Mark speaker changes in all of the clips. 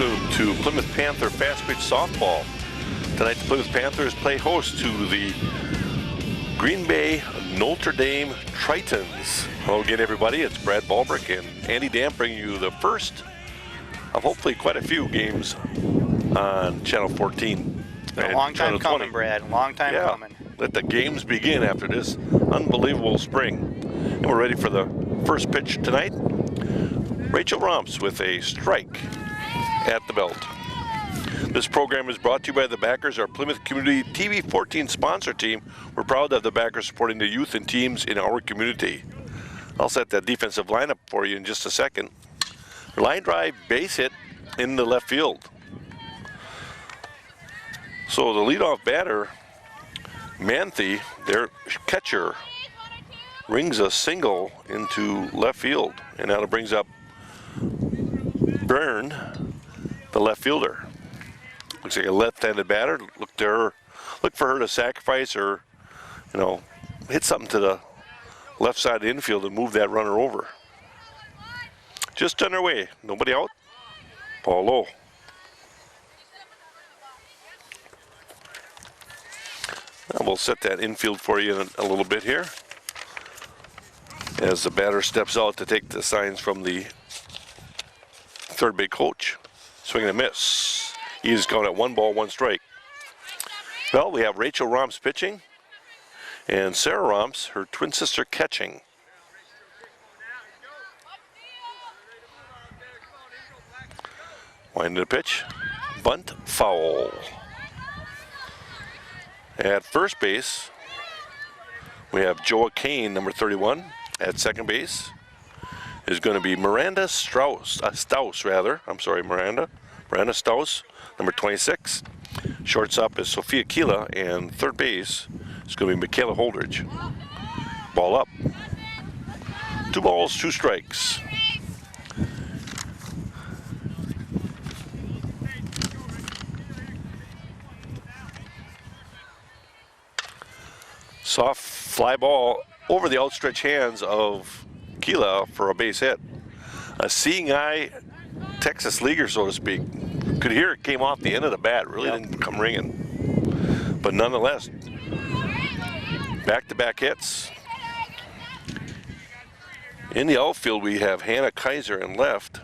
Speaker 1: welcome to Plymouth Panther Fast Pitch Softball. Tonight the Plymouth Panthers play host to the Green Bay Notre Dame Tritons. Hello again, everybody. It's Brad Balbrick and Andy Damp bringing you the first of hopefully quite a few games on Channel 14.
Speaker 2: A long time coming, Brad. Long time coming.
Speaker 1: Let the games begin after this unbelievable spring. And we're ready for the first pitch tonight. Rachel Romps with a strike at the belt. This program is brought to you by the backers, our Plymouth Community TV 14 sponsor team. We're proud to have the backers supporting the youth and teams in our community. I'll set that defensive lineup for you in just a second. Line drive, base hit in the left field. So the leadoff batter, Manthe, their catcher, rings a single into left field, and now it brings up Byrne, the left fielder. Looks like a left-handed batter. Look for her to sacrifice or, hit something to the left side of the infield and move that runner over. Just on their way. Nobody out. Ball low. Now we'll set that infield for you in a little bit here, as the batter steps out to take the signs from the third base coach. Swing and a miss. He's going at 1 ball, 1 strike. Well, we have Rachel Romps pitching and Sarah Romps, her twin sister, catching. Winding the pitch. Bunt foul. At first base, we have Joa Kane, number 31. At second base is going to be Miranda Strauss. Miranda Strauss, number 26. Shortstop is Sophia Keela, and third base is going to be Michaela Holdridge. Ball up. 2 balls, 2 strikes. Soft fly ball over the outstretched hands of Keela for a base hit. A seeing eye Texas leaguer, so to speak. Could hear it came off the end of the bat. Really didn't come ringing. But nonetheless, back-to-back hits. In the outfield, we have Hannah Kaiser in left,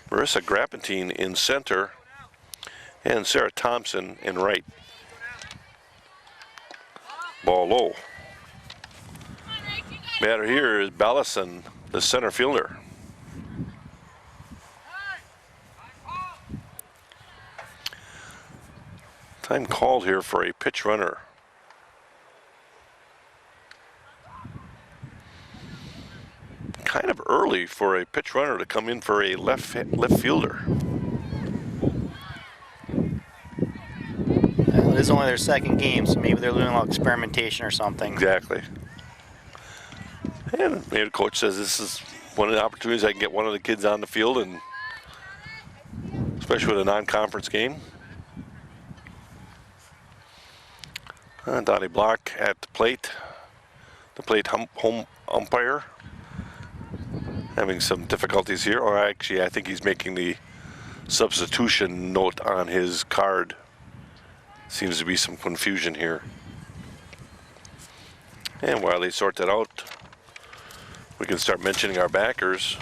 Speaker 1: Marissa Grappentine in center, and Sarah Thompson in right. Ball low. Batter here is Ballison, the center fielder. Time called here for a pitch runner. Kind of early for a pitch runner to come in for a left fielder.
Speaker 2: It is only their second game, so maybe they're doing a little experimentation or something.
Speaker 1: Exactly. And maybe the coach says this is one of the opportunities I can get one of the kids on the field, and especially with a non-conference game. Donnie Block at the plate home umpire, having some difficulties here, or actually I think he's making the substitution note on his card. Seems to be some confusion here. And while they sort that out, we can start mentioning our backers.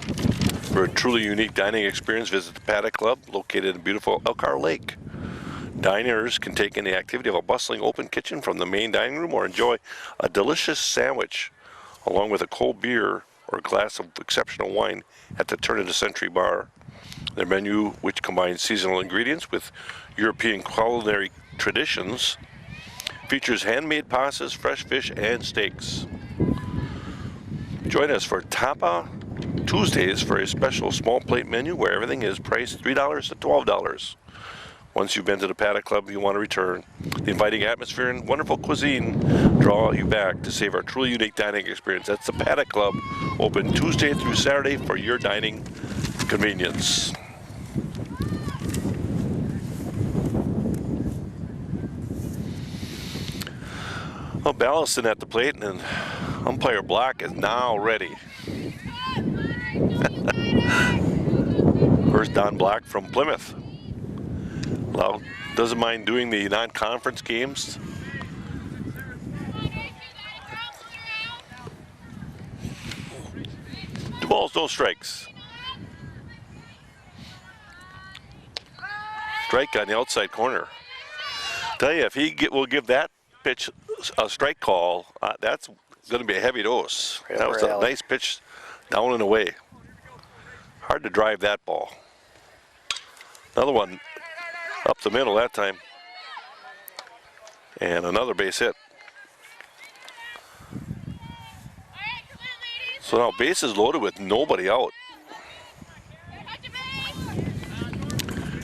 Speaker 1: For a truly unique dining experience, visit the Paddock Club, located in beautiful Elkhart Lake. Diners can take in the activity of a bustling open kitchen from the main dining room or enjoy a delicious sandwich along with a cold beer or a glass of exceptional wine at the Turn of the Century Bar. Their menu, which combines seasonal ingredients with European culinary traditions, features handmade pastas, fresh fish, and steaks. Join us for Tapa Tuesdays for a special small plate menu where everything is priced $3 to $12. Once you've been to the Paddock Club, you want to return. The inviting atmosphere and wonderful cuisine draw you back to save our truly unique dining experience. That's the Paddock Club, open Tuesday through Saturday for your dining convenience. Well, Ballison at the plate, and umpire Block is now ready. course, Don Black from Plymouth. Well, doesn't mind doing the non-conference games. 2 balls, no strikes. Strike on the outside corner. Tell you, if he will give that pitch a strike call, that's going to be a heavy dose.
Speaker 2: Right
Speaker 1: That was a nice pitch down and away. Hard to drive that ball. Another one up the middle that time. And another base hit. So now bases loaded with nobody out.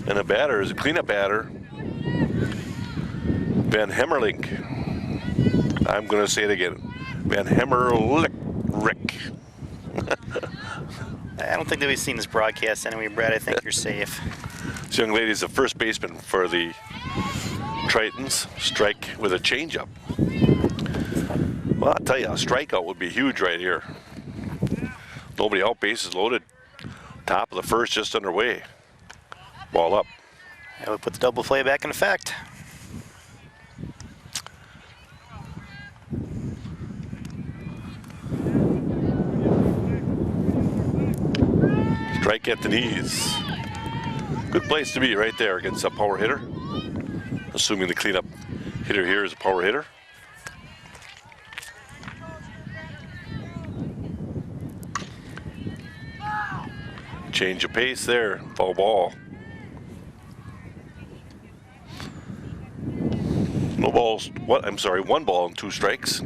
Speaker 1: And the batter is a cleanup batter, Van Hemmerling. I'm going to say it again. Van Hemmerlich.
Speaker 2: I don't think that we've seen this broadcast anyway, Brad. I think you're safe.
Speaker 1: This young lady is the first baseman for the Tritons. Strike with a changeup. Well, I'll tell you, a strikeout would be huge right here. Nobody out, bases loaded. Top of the first, just underway. Ball up.
Speaker 2: That would put the double play back in effect.
Speaker 1: Strike at the knees. Good place to be right there against a power hitter. Assuming the cleanup hitter here is a power hitter. Change of pace there, foul ball. No balls, what? I'm sorry, 1 ball and 2 strikes.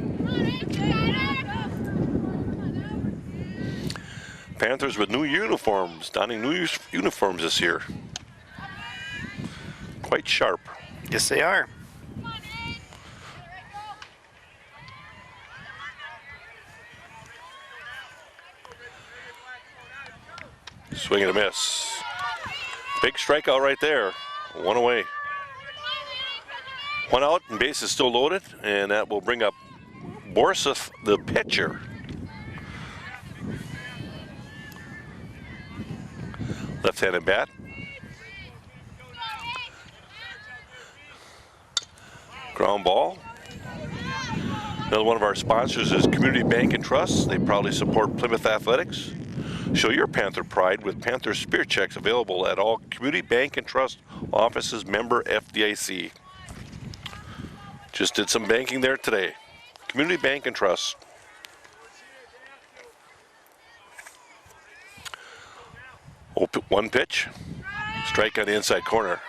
Speaker 1: Panthers with new uniforms, donning new uniforms this year. Quite sharp.
Speaker 2: Yes, they are.
Speaker 1: Swing and a miss. Big strikeout right there. 1 away. 1 out and base is still loaded, and that will bring up Borseth, the pitcher. Left-handed bat. Ground ball. Another one of our sponsors is Community Bank and Trust. They proudly support Plymouth Athletics. Show your Panther pride with Panther Spear Checks available at all Community Bank and Trust offices, member FDIC. Just did some banking there today. Community Bank and Trust. One pitch. Strike on the inside corner.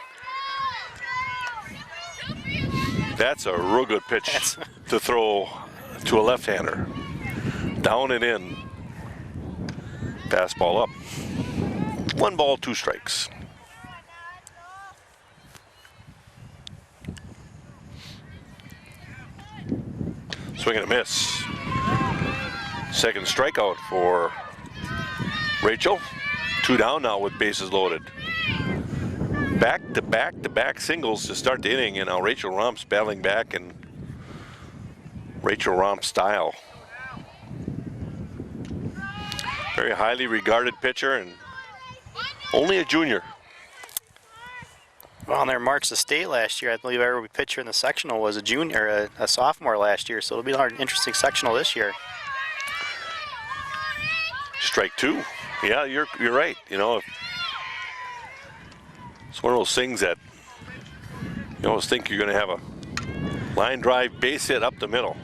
Speaker 1: That's a real good pitch to throw to a left-hander. Down and in. Fastball up. 1 ball, 2 strikes. Swing and a miss. Second strikeout for Rachel. 2 down now with bases loaded. Back-to-back-to-back singles to start the inning, and now Rachel Romp's battling back in Rachel Romp style. Very highly regarded pitcher and only a junior.
Speaker 2: Well, on their Marks of State last year, I believe every pitcher in the sectional was a junior, a sophomore last year, so it'll be an interesting sectional this year.
Speaker 1: Strike 2. Yeah, you're right. You know, it's one of those things that you always think you're going to have a line drive base hit up the middle.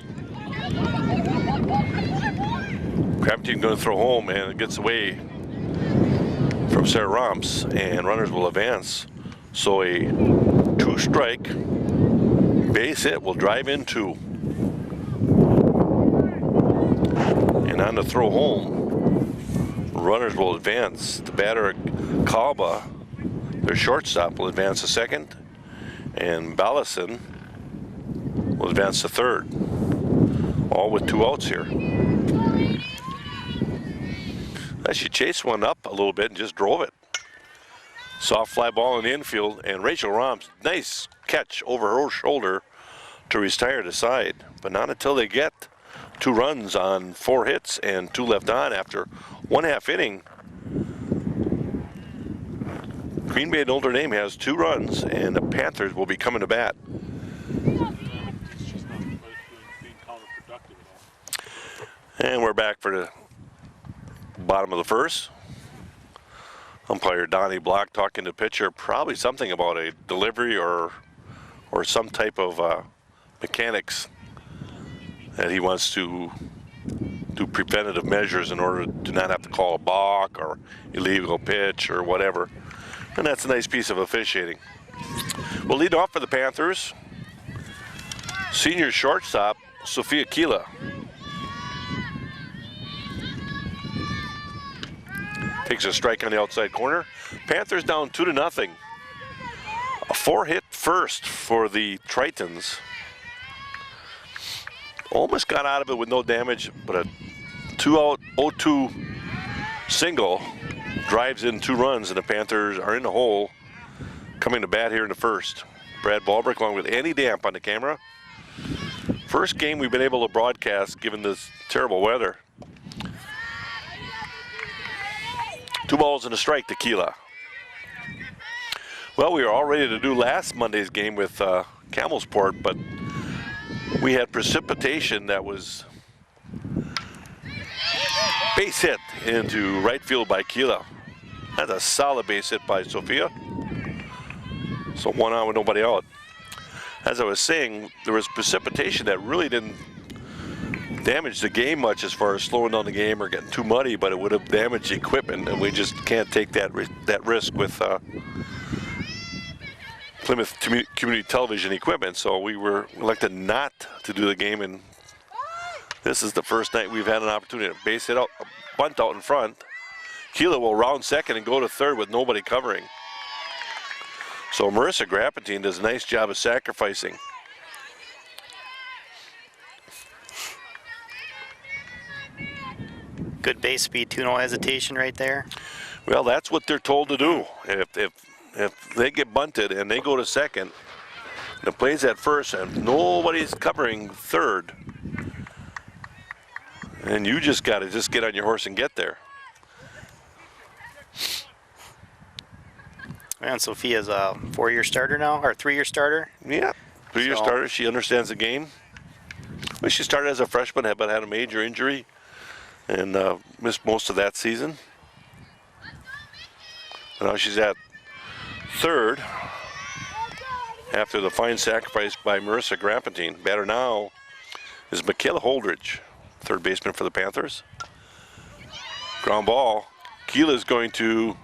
Speaker 1: Crabtree going to throw home, and it gets away from Sarah Romps, and runners will advance. So a 2-strike base hit will drive in 2. And on the throw home, runners will advance. The batter, Kalba, their shortstop, will advance to second, and Ballison will advance to third. All with 2 outs here. She chased one up a little bit and just drove it. Soft fly ball in the infield, and Rachel Romps, nice catch over her shoulder to retire the side. But not until they get 2 runs on 4 hits and 2 left on after 1/2 inning. Green Bay Notre Dame has 2 runs, and the Panthers will be coming to bat.
Speaker 3: It's just not being counterproductive at all.
Speaker 1: And we're back for the bottom of the first. Umpire Donnie Block talking to pitcher, probably something about a delivery or some type of mechanics that he wants to do preventative measures in order to not have to call a balk or illegal pitch or whatever. And that's a nice piece of officiating. We'll lead off for the Panthers. Senior shortstop, Sophia Kila. Takes a strike on the outside corner. Panthers down 2-0. A 4-hit first for the Tritons. Almost got out of it with no damage, but a 2-out 0-2 single drives in 2 runs, and the Panthers are in the hole coming to bat here in the first. Brad Balbrick along with Andy Damp on the camera. First game we've been able to broadcast given this terrible weather. 2 balls and a strike to Kila. Well, we were all ready to do last Monday's game with Camelsport, but we had precipitation that was base hit into right field by Kila. That's a solid base hit by Sophia. So 1 out with nobody out. As I was saying, there was precipitation that really didn't damage the game much as far as slowing down the game or getting too muddy, but it would have damaged equipment, and we just can't take that risk with Plymouth Community Television equipment. So we were elected not to do the game, and this is the first night we've had an opportunity to base hit out, a bunt out in front. Kila will round second and go to third with nobody covering. So Marissa Grappentine does a nice job of sacrificing.
Speaker 2: Good base speed too, no hesitation right there.
Speaker 1: Well, that's what they're told to do. If they get bunted and they go to second, the play's at first and nobody's covering third, and you just got to just get on your horse and get there.
Speaker 2: Man, Sophia's a 4-year starter now, or 3-year starter.
Speaker 1: Yeah, 3-year
Speaker 2: So-
Speaker 1: starter. She understands the game. Well, she started as a freshman, but had a major injury and missed most of that season. And now she's at third after the fine sacrifice by Marissa Grappentine. Batter now is Michaela Holdridge, third baseman for the Panthers. Ground ball. Kila's going to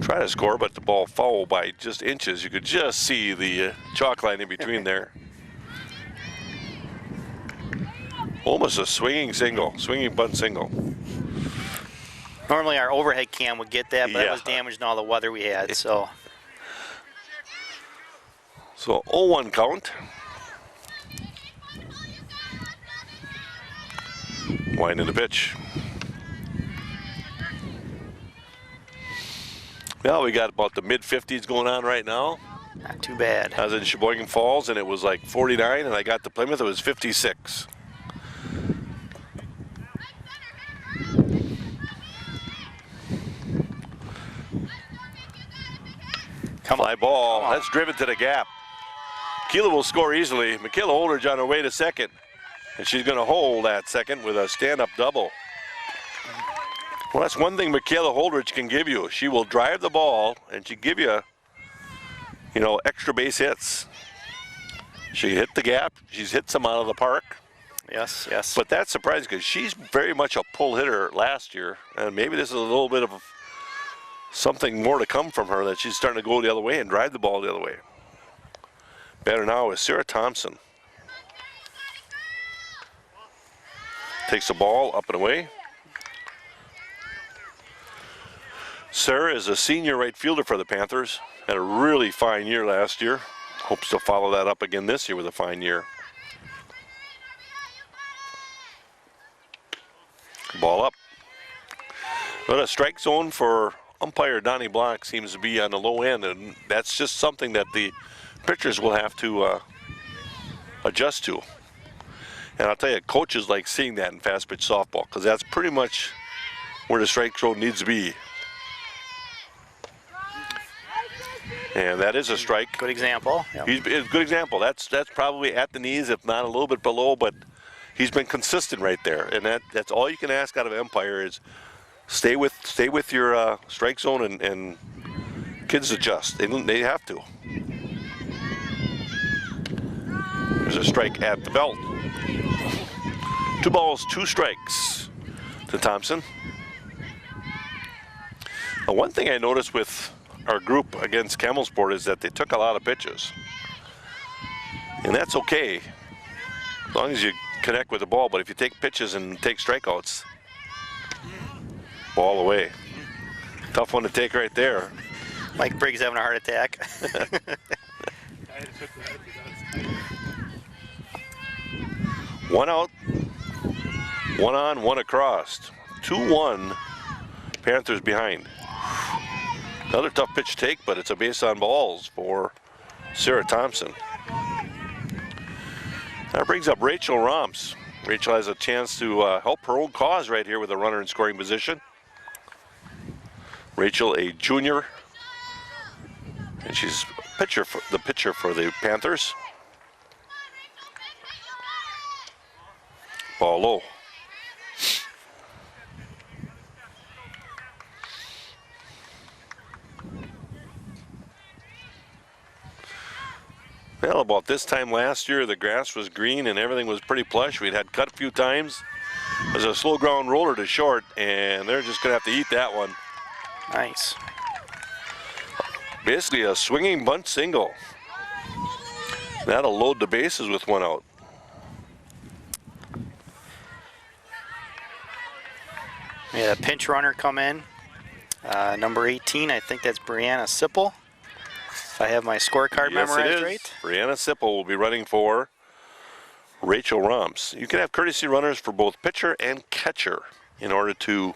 Speaker 1: try to score, but the ball fouled by just inches. You could just see the chalk line in between there. Almost a swinging bunt single.
Speaker 2: Normally our overhead cam would get that, but it
Speaker 1: Yeah.
Speaker 2: was damaged in all the weather we had, so.
Speaker 1: So 0-1 count. Winding the pitch. Well, we got about the mid-50s going on right now.
Speaker 2: Not too bad.
Speaker 1: I was in Sheboygan Falls and it was like 49, and I got to Plymouth, it was 56. Fly ball, that's driven to the gap. Kila will score easily. Michaela Holdridge on her way to second, and she's going to hold at second with a stand-up double. Well, that's one thing Michaela Holdridge can give you. She will drive the ball, and she give you, extra base hits. She hit the gap. She's hit some out of the park.
Speaker 2: Yes, yes.
Speaker 1: But that's surprising because she's very much a pull hitter last year, and maybe this is a little bit of something more to come from her, that she's starting to go the other way and drive the ball the other way. Batter now is Sarah Thompson. Takes the ball up and away. Sarah is a senior right fielder for the Panthers. Had a really fine year last year. Hopes to follow that up again this year with a fine year. Ball up. But a strike zone for umpire Donnie Block seems to be on the low end, and that's just something that the pitchers will have to adjust to. And I'll tell you, coaches like seeing that in fast pitch softball, because that's pretty much where the strike zone needs to be. And that is a strike.
Speaker 2: Good example. Yep.
Speaker 1: He's a good example. That's probably at the knees, if not a little bit below, but he's been consistent right there. And that's all you can ask out of Empire is stay with your strike zone, and kids adjust. They have to. There's a strike at the belt. 2 balls, 2 strikes to Thompson. Now, one thing I noticed with our group against Camelsport is that they took a lot of pitches. And that's okay, as long as you connect with the ball. But if you take pitches and take strikeouts, ball away. Tough one to take right there.
Speaker 2: Mike Briggs having a heart attack.
Speaker 3: I took that.
Speaker 1: 1 out, 1 on, 1 across. 2-1, Panthers behind. Another tough pitch take, but it's a base on balls for Sarah Thompson. That brings up Rachel Romps. Rachel has a chance to help her own cause right here with a runner in scoring position. Rachel, a junior, and she's the pitcher for the Panthers. Ball low. Well, about this time last year, the grass was green and everything was pretty plush. We'd had cut a few times. It was a slow ground roller to short, and they're just going to have to eat that one.
Speaker 2: Nice.
Speaker 1: Basically a swinging bunt single. That'll load the bases with 1 out.
Speaker 2: We had a pinch runner come in. Number 18, I think that's Brianna Sipple. If I have my scorecard
Speaker 1: Yes, it
Speaker 2: memorized
Speaker 1: is.
Speaker 2: right.
Speaker 1: Brianna Sipple will be running for Rachel Romps. You can have courtesy runners for both pitcher and catcher in order to,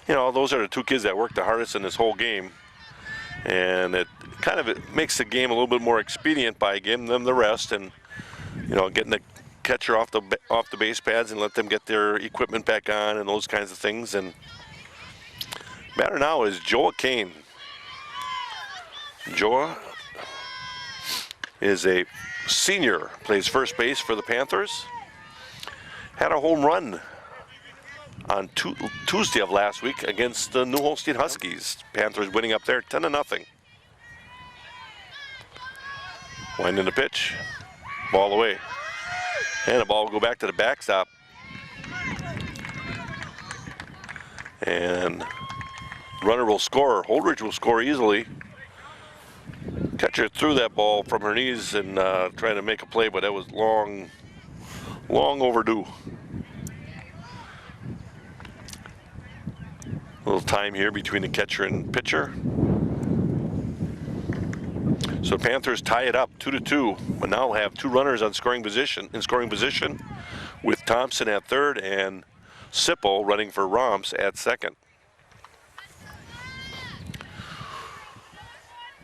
Speaker 1: those are the 2 kids that work the hardest in this whole game. And it makes the game a little bit more expedient by giving them the rest and, getting the catcher off the base pads and let them get their equipment back on and those kinds of things. And batter now is Joa Kane. Joa is a senior, plays first base for the Panthers. Had a home run on Tuesday of last week against the New Holstein Huskies. Panthers winning up there 10-0. Winding the pitch, ball away. And the ball will go back to the backstop. And runner will score. Holdridge will score easily. Catcher threw that ball from her knees and trying to make a play, but that was long overdue. A little time here between the catcher and pitcher. So Panthers tie it up 2-2, but now have 2 runners on scoring position with Thompson at third and Sipple running for Romps at second.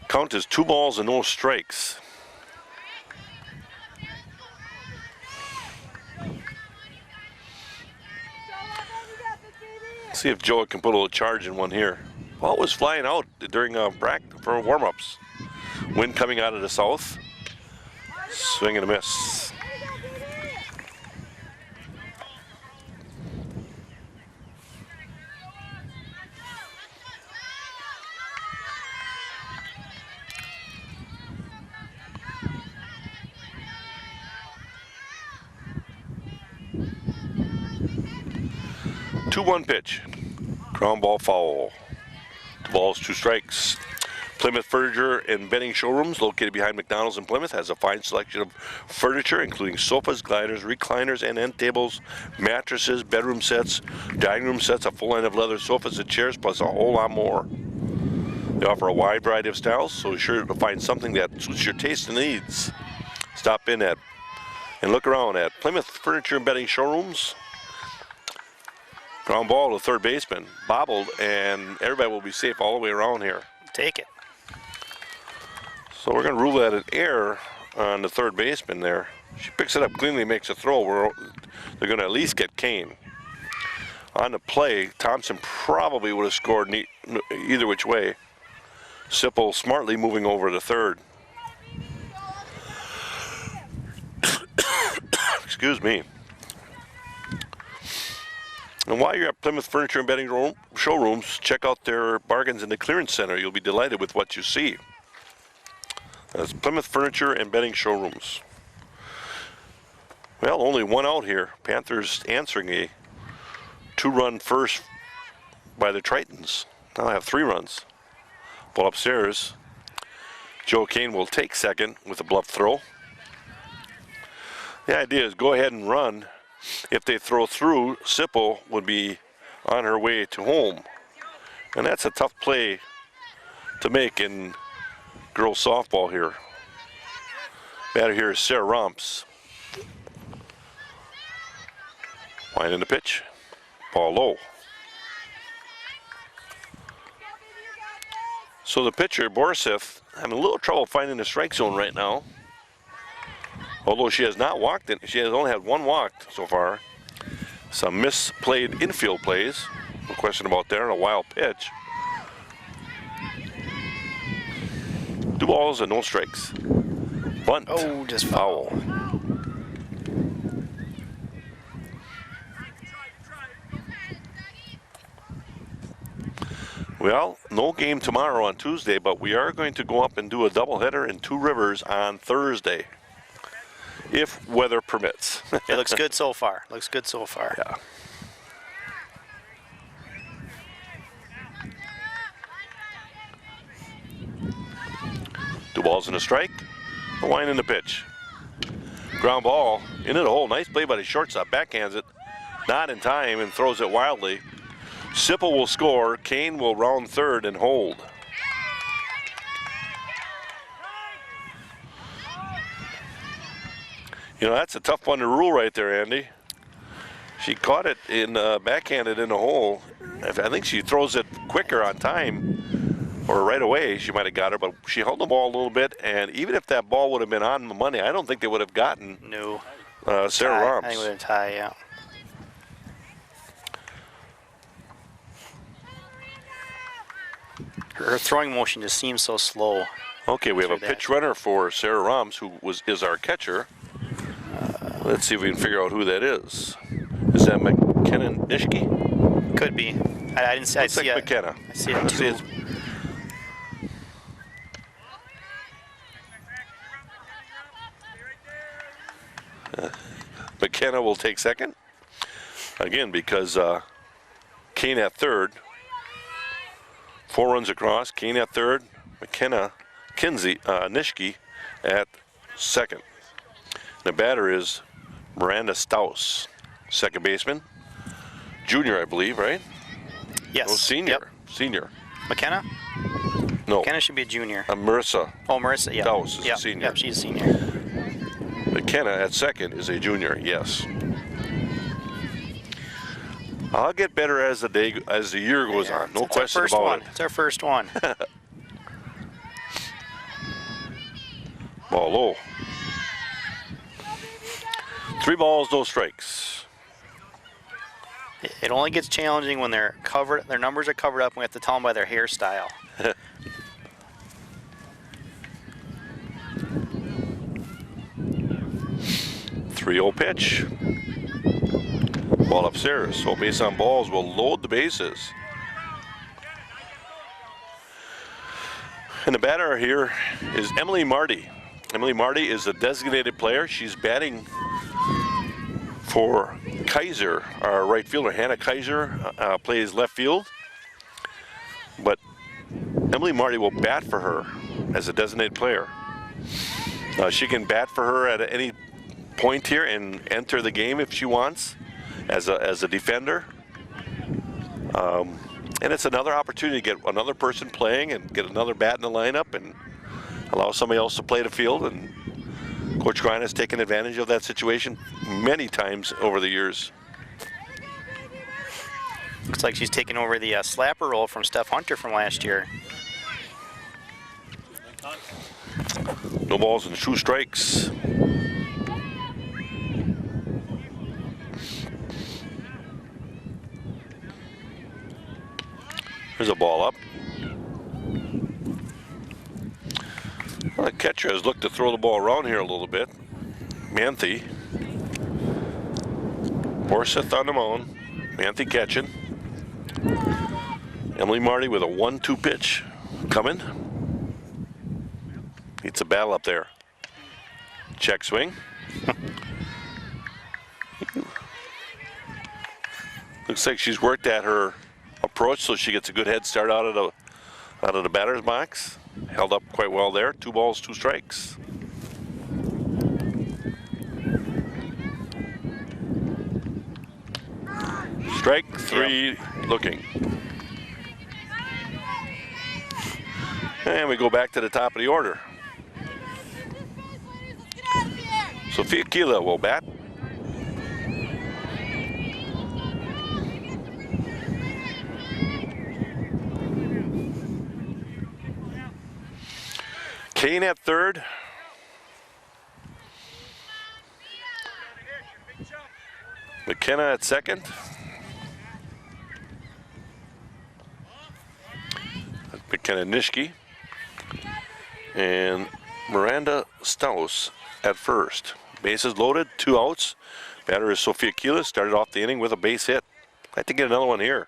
Speaker 1: Count is 2 balls and no strikes. Let's see if Joa can put a little charge in one here. Ball was flying out during practice for warm-ups. Wind coming out of the south. Swing and a miss. Two-one pitch. Ground ball foul. 2 balls, 2 strikes. Plymouth Furniture and Bedding Showrooms, located behind McDonald's in Plymouth, has a fine selection of furniture, including sofas, gliders, recliners, and end tables, mattresses, bedroom sets, dining room sets, a full line of leather sofas and chairs, plus a whole lot more. They offer a wide variety of styles, so be sure to find something that suits your taste and needs. Stop in at and look around at Plymouth Furniture and Bedding Showrooms. Ground ball to third baseman, bobbled, and everybody will be safe all the way around here.
Speaker 2: Take it.
Speaker 1: So we're going to rule that an error on the third baseman there. She picks it up cleanly, makes a throw. They're going to at least get Kane. On the play, Thompson probably would have scored either which way. Sipple smartly moving over to third. Excuse me. And while you're at Plymouth Furniture and Bedding Showrooms, check out their bargains in the clearance center. You'll be delighted with what you see. That's Plymouth Furniture and Bedding Showrooms. Well, only one out here. Panthers answering a 2-run first by the Tritons. Now I have 3 runs. Ball upstairs. Joe Kane will take second with a bluff throw. The idea is go ahead and run. If they throw through, Sipple would be on her way to home. And that's a tough play to make in girls softball here. Batter here is Sarah Romps. Line in the pitch. Ball low. So the pitcher, Borisov, having a little trouble finding the strike zone right now. Although she has not walked it, she has only had 1 walk so far. Some misplayed infield plays. No question about there, and a wild pitch. 2 balls and no strikes. Bunt.
Speaker 2: Oh, just foul.
Speaker 1: Well, no game tomorrow on Tuesday, but we are going to go up and do a doubleheader in Two Rivers on Thursday, if weather permits.
Speaker 2: It looks good so far. Looks good so far.
Speaker 1: Yeah. Two balls and a strike. The line in the pitch. Ground ball into the hole. Nice play by the shortstop. Backhands it. Not in time and throws it wildly. Sipple will score. Kane will round third and hold. You know, that's a tough one to rule right there, Andy. She caught it in backhanded in the hole. I think she throws it quicker on time or right away, she might have got her, but she held the ball a little bit, and even if that ball would have been on the money, I don't think they would have gotten
Speaker 2: No.
Speaker 1: Sarah Romps.
Speaker 2: I think it would have tie, yeah. Her throwing motion just seems so slow.
Speaker 1: Okay, we have a
Speaker 2: Through that.
Speaker 1: pitch runner for Sarah Romps, who is our catcher. Let's see if we can figure out who that is. Is that McKenna Nishke?
Speaker 2: Could be. I didn't see. I
Speaker 1: Looks
Speaker 2: see
Speaker 1: like
Speaker 2: it.
Speaker 1: McKenna.
Speaker 2: I see it
Speaker 1: Let's see,
Speaker 2: too.
Speaker 1: it's- McKenna will take second. Again, because Kane at third. 4 runs across. Kane at third. McKenna, Nishke at second. The batter is Miranda Staus, second baseman. Junior, I believe, right?
Speaker 2: Yes.
Speaker 1: No, senior.
Speaker 2: Yep.
Speaker 1: Senior.
Speaker 2: McKenna?
Speaker 1: No.
Speaker 2: McKenna should be a junior.
Speaker 1: Marissa
Speaker 2: Oh, Marissa, yeah.
Speaker 1: Staus is
Speaker 2: Yep,
Speaker 1: a senior.
Speaker 2: Yep, she's a senior.
Speaker 1: McKenna at second is a junior, yes. I'll get better as the year goes on. No
Speaker 2: It's our
Speaker 1: question
Speaker 2: first
Speaker 1: about
Speaker 2: one.
Speaker 1: it.
Speaker 2: It's our first one.
Speaker 1: Ball low. 3 balls, no strikes.
Speaker 2: It only gets challenging when they're covered. Their numbers are covered up, and we have to tell them by their hairstyle.
Speaker 1: 3-0 pitch. Ball upstairs. So base on balls will load the bases. And the batter here is Emily Marty. Emily Marty is a designated player. She's batting for Kaiser, our right fielder. Hannah Kaiser plays left field. But Emily Marty will bat for her as a designated player. She can bat for her at any point here and enter the game if she wants as a defender. And it's another opportunity to get another person playing and get another bat in the lineup and allow somebody else to play the field. And Coach Grine has taken advantage of that situation many times over the years.
Speaker 2: Looks like she's taking over the slapper role from Steph Hunter from last year.
Speaker 1: No balls and 2 strikes. There's a ball up. Catcher has looked to throw the ball around here a little bit. Manthe. Borseth on the mound. Manthe catching. Emily Marty with a 1-2 pitch coming. It's a battle up there. Check swing. Looks like she's worked at her approach so she gets a good head start out of the batter's box. Held up quite well there. 2 balls, 2 strikes. Strike 3 looking. And we go back to the top of the order. Sophia Keela will bat. Kane at third. McKenna at second. McKenna Nishke. And Miranda Staus at first. Bases loaded, 2 outs. Batter is Sophia Keela. Started off the inning with a base hit. I'd like to get another one here.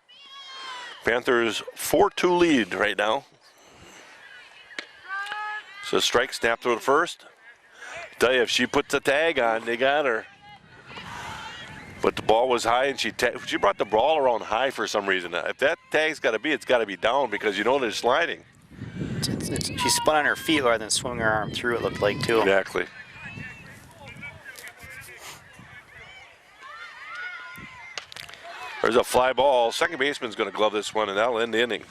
Speaker 1: Panthers 4-2 lead right now. So strike, snap through the first. Tell you, if she puts the tag on, they got her. But the ball was high, and she brought the ball around high for some reason. If that tag's got to be, it's got to be down because you know they're sliding.
Speaker 2: She spun on her feet rather than swung her arm through, it looked like, too.
Speaker 1: Exactly. There's a fly ball. Second baseman's going to glove this one, and that'll end the inning.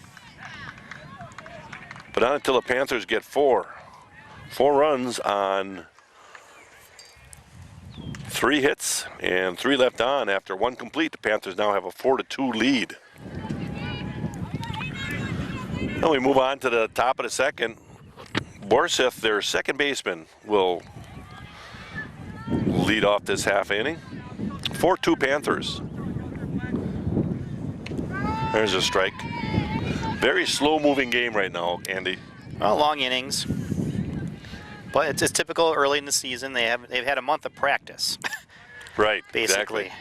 Speaker 1: But not until the Panthers get 4. 4 runs on 3 hits and 3 left on. After 1 complete, the Panthers now have a 4-2 lead. Now we move on to the top of the second. Borseth, their second baseman, will lead off this half inning. 4-2 Panthers. There's a strike. Very slow-moving game right now, Andy.
Speaker 2: Well, long innings. But it's just typical early in the season. They've had a month of practice.
Speaker 1: Right,
Speaker 2: basically.
Speaker 1: exactly.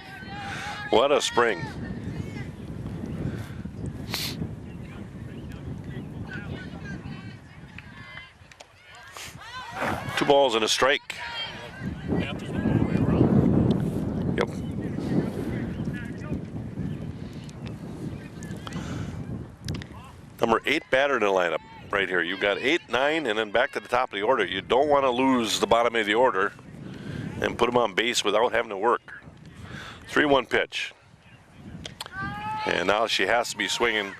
Speaker 1: What a spring. Two balls and a strike.
Speaker 3: Panthers went all the way around.
Speaker 1: Yep. Number 8 batter in the lineup right here. You got 8, 9, and then back to the top of the order. You don't want to lose the bottom of the order and put them on base without having to work. 3-1 pitch. And now she has to be swinging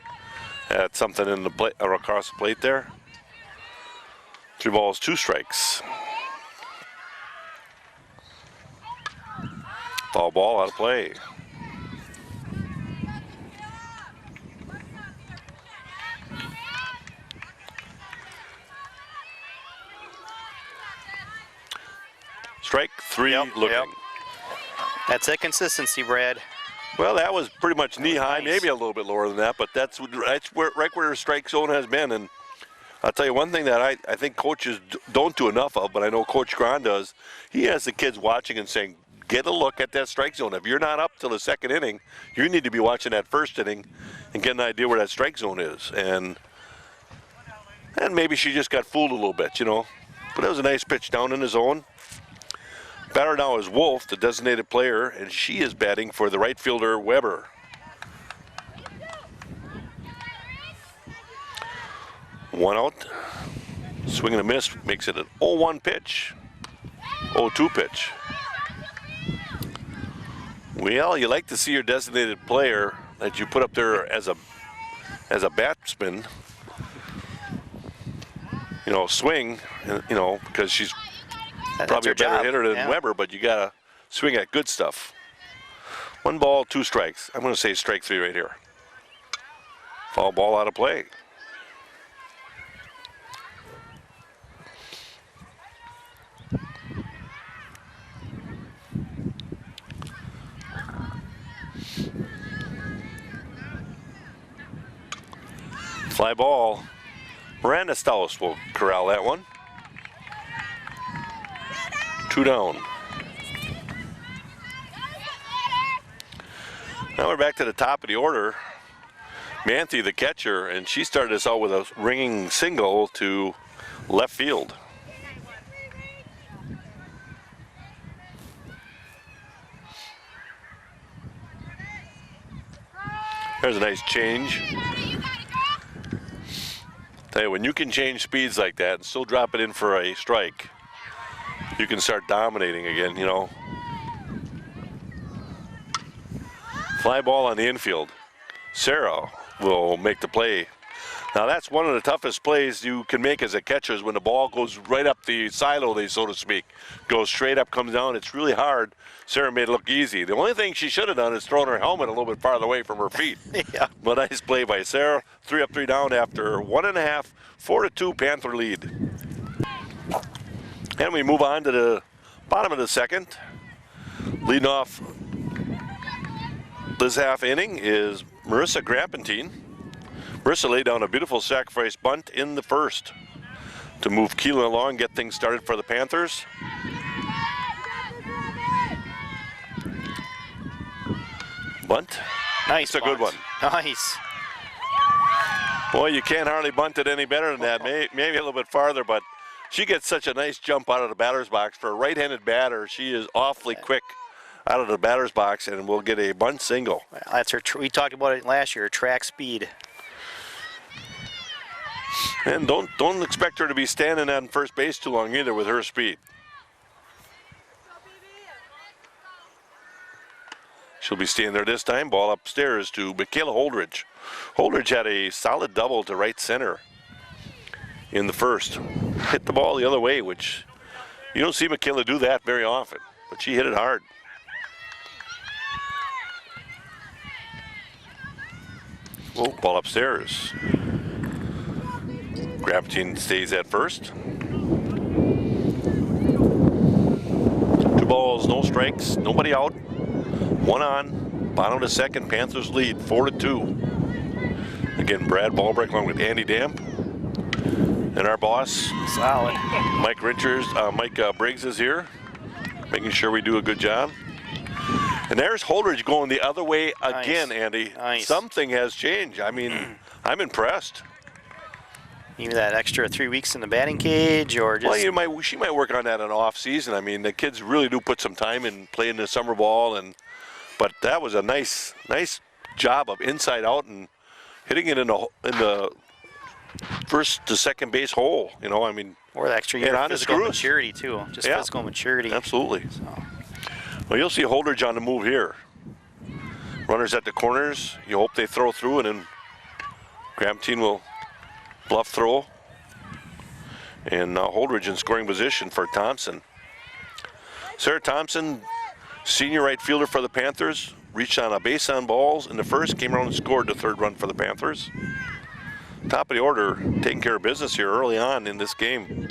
Speaker 1: at something in the plate or across the plate there. 3 balls, 2 strikes. Foul ball out of play. Strike 3 looking.
Speaker 2: Yep. That's that consistency, Brad.
Speaker 1: Well, that was pretty much knee high,
Speaker 2: Nice.
Speaker 1: maybe a little bit lower than that, but that's where, right where her strike zone has been. And I'll tell you one thing that I think coaches don't do enough of, but I know Coach Grahn does. He has the kids watching and saying, get a look at that strike zone. If you're not up till the second inning, you need to be watching that first inning and get an idea where that strike zone is. And maybe she just got fooled a little bit, you know. But it was a nice pitch down in the zone. Batter now is Wolf, the designated player, and she is batting for the right fielder, Weber. One out. Swing and a miss makes it an 0-1 pitch. 0-2 pitch. Well, you like to see your designated player that you put up there as a batsman, you know, swing, you know, because she's probably a better
Speaker 2: job.
Speaker 1: hitter than
Speaker 2: Yeah.
Speaker 1: Weber, but you gotta swing at good stuff. 1 ball, 2 strikes. I'm gonna say strike 3 right here. Foul ball out of play. Fly ball. Miranda Staus will corral that one. 2 down. Now we're back to the top of the order. Manthe, the catcher, and she started us out with a ringing single to left field. There's a nice change. Tell you, when you can change speeds like that and still drop it in for a strike, you can start dominating again, you know. Fly ball on the infield. Sarah will make the play. Now that's one of the toughest plays you can make as a catcher is when the ball goes right up the silo, so to speak. Goes straight up, comes down. It's really hard. Sarah made it look easy. The only thing she should have done is thrown her helmet a little bit farther away from her feet.
Speaker 2: Yeah.
Speaker 1: But nice play by Sarah. 3 up, 3 down after 1.5, 4-2 Panther lead. And we move on to the bottom of the second. Leading off this half inning is Marissa Grappentine. Marissa laid down a beautiful sacrifice bunt in the first to move Keelan along, get things started for the Panthers. Bunt.
Speaker 2: Nice.
Speaker 1: It's a good one.
Speaker 2: Nice.
Speaker 1: Boy, you can't hardly bunt it any better than that. Maybe a little bit farther, but she gets such a nice jump out of the batter's box. For a right-handed batter, she is awfully quick out of the batter's box, and will get a bunt single.
Speaker 2: Well, that's her. We talked about it last year. Track speed.
Speaker 1: And don't expect her to be standing on first base too long either with her speed. She'll be staying there this time. Ball upstairs to Michaela Holdridge. Holdridge had a solid double to right center in the first. Hit the ball the other way, which you don't see Michaela do that very often, but she hit it hard. Oh, ball upstairs. Grappentine stays at first. 2 balls, no strikes, nobody out. 1 on, bottom of the second, Panthers lead 4-2. Again, Brad Ballbrick along with Andy Damp. And our boss,
Speaker 2: Solid.
Speaker 1: Mike Briggs is here, making sure we do a good job. And there's Holdridge going the other way again,
Speaker 2: Nice.
Speaker 1: Andy.
Speaker 2: Nice.
Speaker 1: Something has changed. I mean, I'm impressed.
Speaker 2: Either that extra 3 weeks in the batting cage, or just
Speaker 1: Well, she might work on that in off season. I mean, the kids really do put some time in playing the summer ball, but that was a nice job of inside out and hitting it in the first to second base hole. You know, I mean,
Speaker 2: or the extra year
Speaker 1: and
Speaker 2: of
Speaker 1: on the
Speaker 2: physical
Speaker 1: screws.
Speaker 2: maturity too. Just
Speaker 1: Yeah.
Speaker 2: physical maturity.
Speaker 1: Absolutely.
Speaker 2: So,
Speaker 1: Well, you'll see Holdridge on the move here. Runners at the corners. You hope they throw through, and then Grappentine will bluff throw. And Holdridge in scoring position for Thompson. Sarah Thompson, senior right fielder for the Panthers, reached on a base on balls in the first, came around and scored the 3rd run for the Panthers. Top of the order, taking care of business here early on in this game.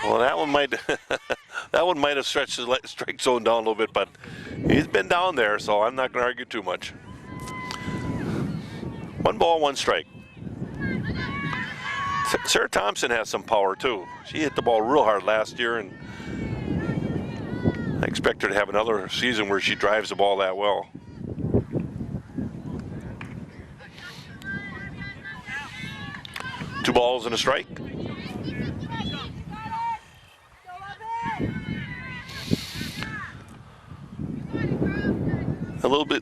Speaker 1: Well, that one might have stretched the strike zone down a little bit, but he's been down there, so I'm not going to argue too much. 1 ball, 1 strike. Sarah Thompson has some power too. She hit the ball real hard last year, and I expect her to have another season where she drives the ball that well. Two balls and a strike.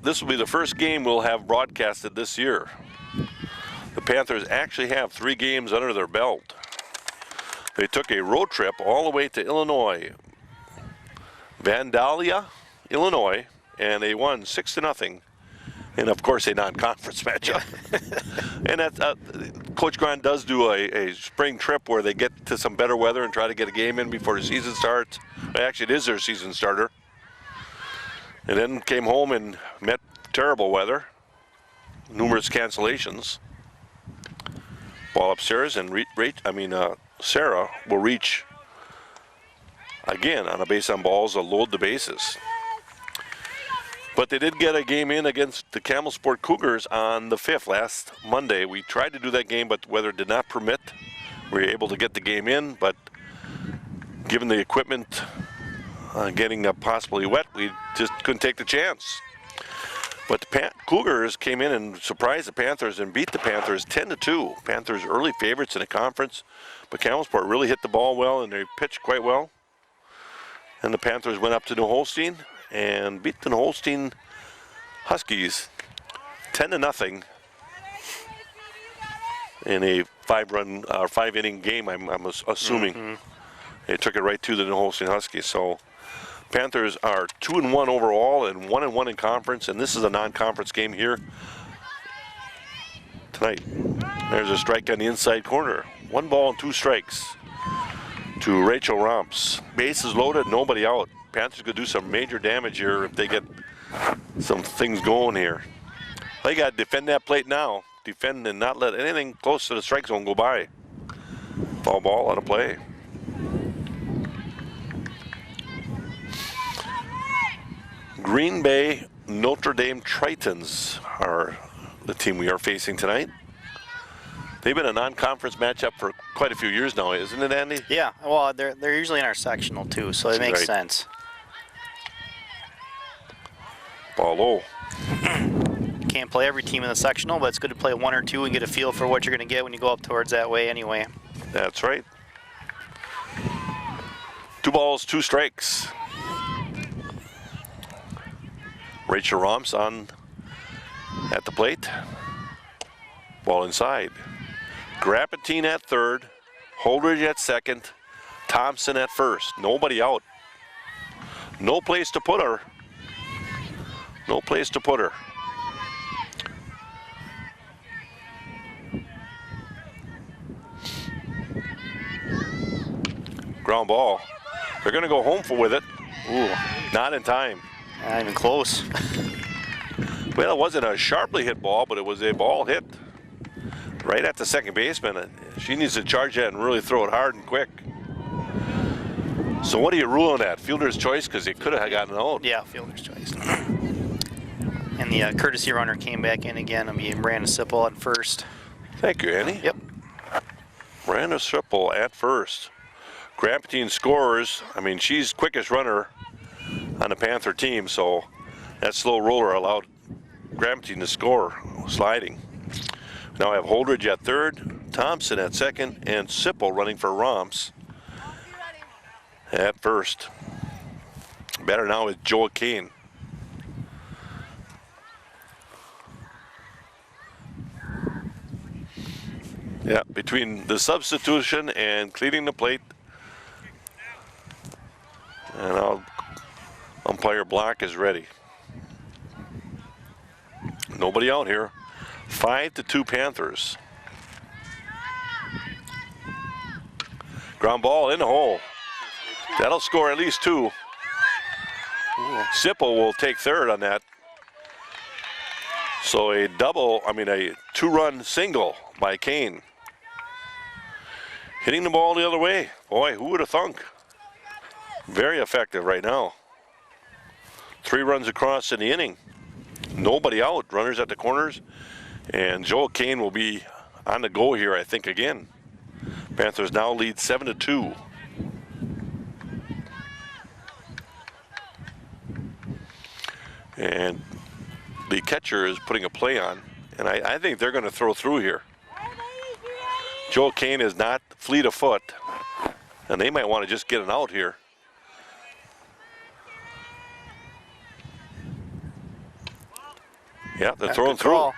Speaker 1: This will be the first game we'll have broadcasted this year. The Panthers actually have 3 games under their belt. They took a road trip all the way to Illinois, Vandalia, Illinois, and they won 6-0. And of course, a non-conference matchup. And Coach Grant does do a spring trip where they get to some better weather and try to get a game in before the season starts. Actually, it is their season starter. And then came home and met terrible weather, numerous cancellations. Ball upstairs, and Sarah will reach again on a base on balls to load the bases. But they did get a game in against the Camel Sport Cougars on the 5th, last Monday. We tried to do that game, but the weather did not permit. We were able to get the game in, but given the equipment getting possibly wet, we just couldn't take the chance. But the Cougars came in and surprised the Panthers and beat the Panthers 10-2. Panthers early favorites in the conference, but Camel Sport really hit the ball well and they pitched quite well. And the Panthers went up to New Holstein and beat the New Holstein Huskies 10-0 in a 5-inning game. I'm assuming they took it right to the New Holstein Huskies. So Panthers are 2-1 overall and 1-1 in conference, and this is a non-conference game here tonight. There's a strike on the inside corner. 1 ball and 2 strikes to Rachel Romps. Bases loaded, nobody out. Panthers could do some major damage here if they get some things going here. They got to defend that plate now. Defend and not let anything close to the strike zone go by. Foul ball out of play. Green Bay Notre Dame Tritons are the team we are facing tonight. They've been a non-conference matchup for quite a few years now, isn't it, Andy?
Speaker 2: Yeah, well, they're usually in our sectional too, so it makes
Speaker 1: Right.
Speaker 2: sense.
Speaker 1: Ball low.
Speaker 2: Can't play every team in the sectional, but it's good to play 1 or 2 and get a feel for what you're going to get when you go up towards that way anyway.
Speaker 1: That's right. 2 balls, 2 strikes. Rachel Romps on at the plate. Ball inside. Grapatine at third. Holdridge at second. Thompson at first. Nobody out. No place to put her. No place to put her. Ground ball. They're going to go home with it. Ooh, not in time.
Speaker 2: Not even close.
Speaker 1: Well, it wasn't a sharply hit ball, but it was a ball hit right at the second baseman. She needs to charge that and really throw it hard and quick. So what do you rule on that? Fielder's choice, because it could have gotten out.
Speaker 2: Yeah, fielder's choice. And the courtesy runner came back in again. I mean, Miranda Sipple at first.
Speaker 1: Thank you, Annie.
Speaker 2: Yep.
Speaker 1: Miranda Sipple at first. Grapatine scores. I mean, she's quickest runner on the Panther team, so that slow roller allowed Grapatine to score, sliding. Now I have Holdridge at third, Thompson at second, and Sipple running for Romps at first. Better now is Joa Kane. Yeah, between the substitution and cleaning the plate, and umpire block is ready. Nobody out here. 5-2 Panthers. Ground ball in the hole. That'll score at least 2. Sipple will take third on that. So a 2-run single by Kane. Hitting the ball the other way. Boy, who would have thunk? Very effective right now. 3 runs across in the inning. Nobody out. Runners at the corners. And Joel Kane will be on the go here, I think, again. Panthers now lead 7-2. And the catcher is putting a play on. And I think they're going to throw through here. Joel Kane is not fleet of foot. And they might want to just get an out here. Yeah, they're throwing through.
Speaker 2: Call.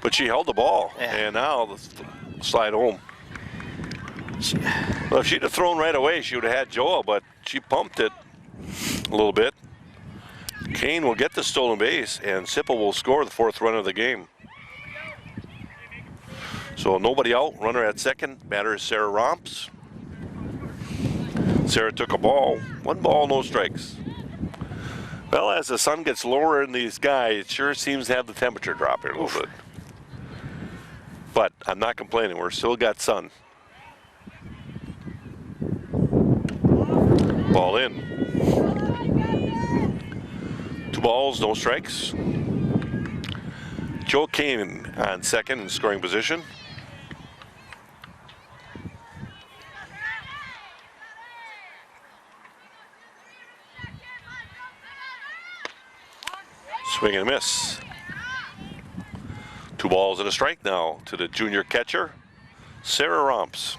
Speaker 1: But she held the ball.
Speaker 2: Yeah.
Speaker 1: And now the slide home. Well, if she'd have thrown right away, she would have had Joel, but she pumped it a little bit. Kane will get the stolen base, and Sipple will score the 4th run of the game. So nobody out, runner at second. Batter is Sarah Romps. Sarah took a ball. 1 ball, no strikes. Well, as the sun gets lower in the sky, it sure seems to have the temperature drop here a little bit. But I'm not complaining. We're still got sun. Ball in. 2 balls, no strikes. Joe Kane on second in scoring position. Swing and a miss. 2 balls and a strike now to the junior catcher, Sarah Romps.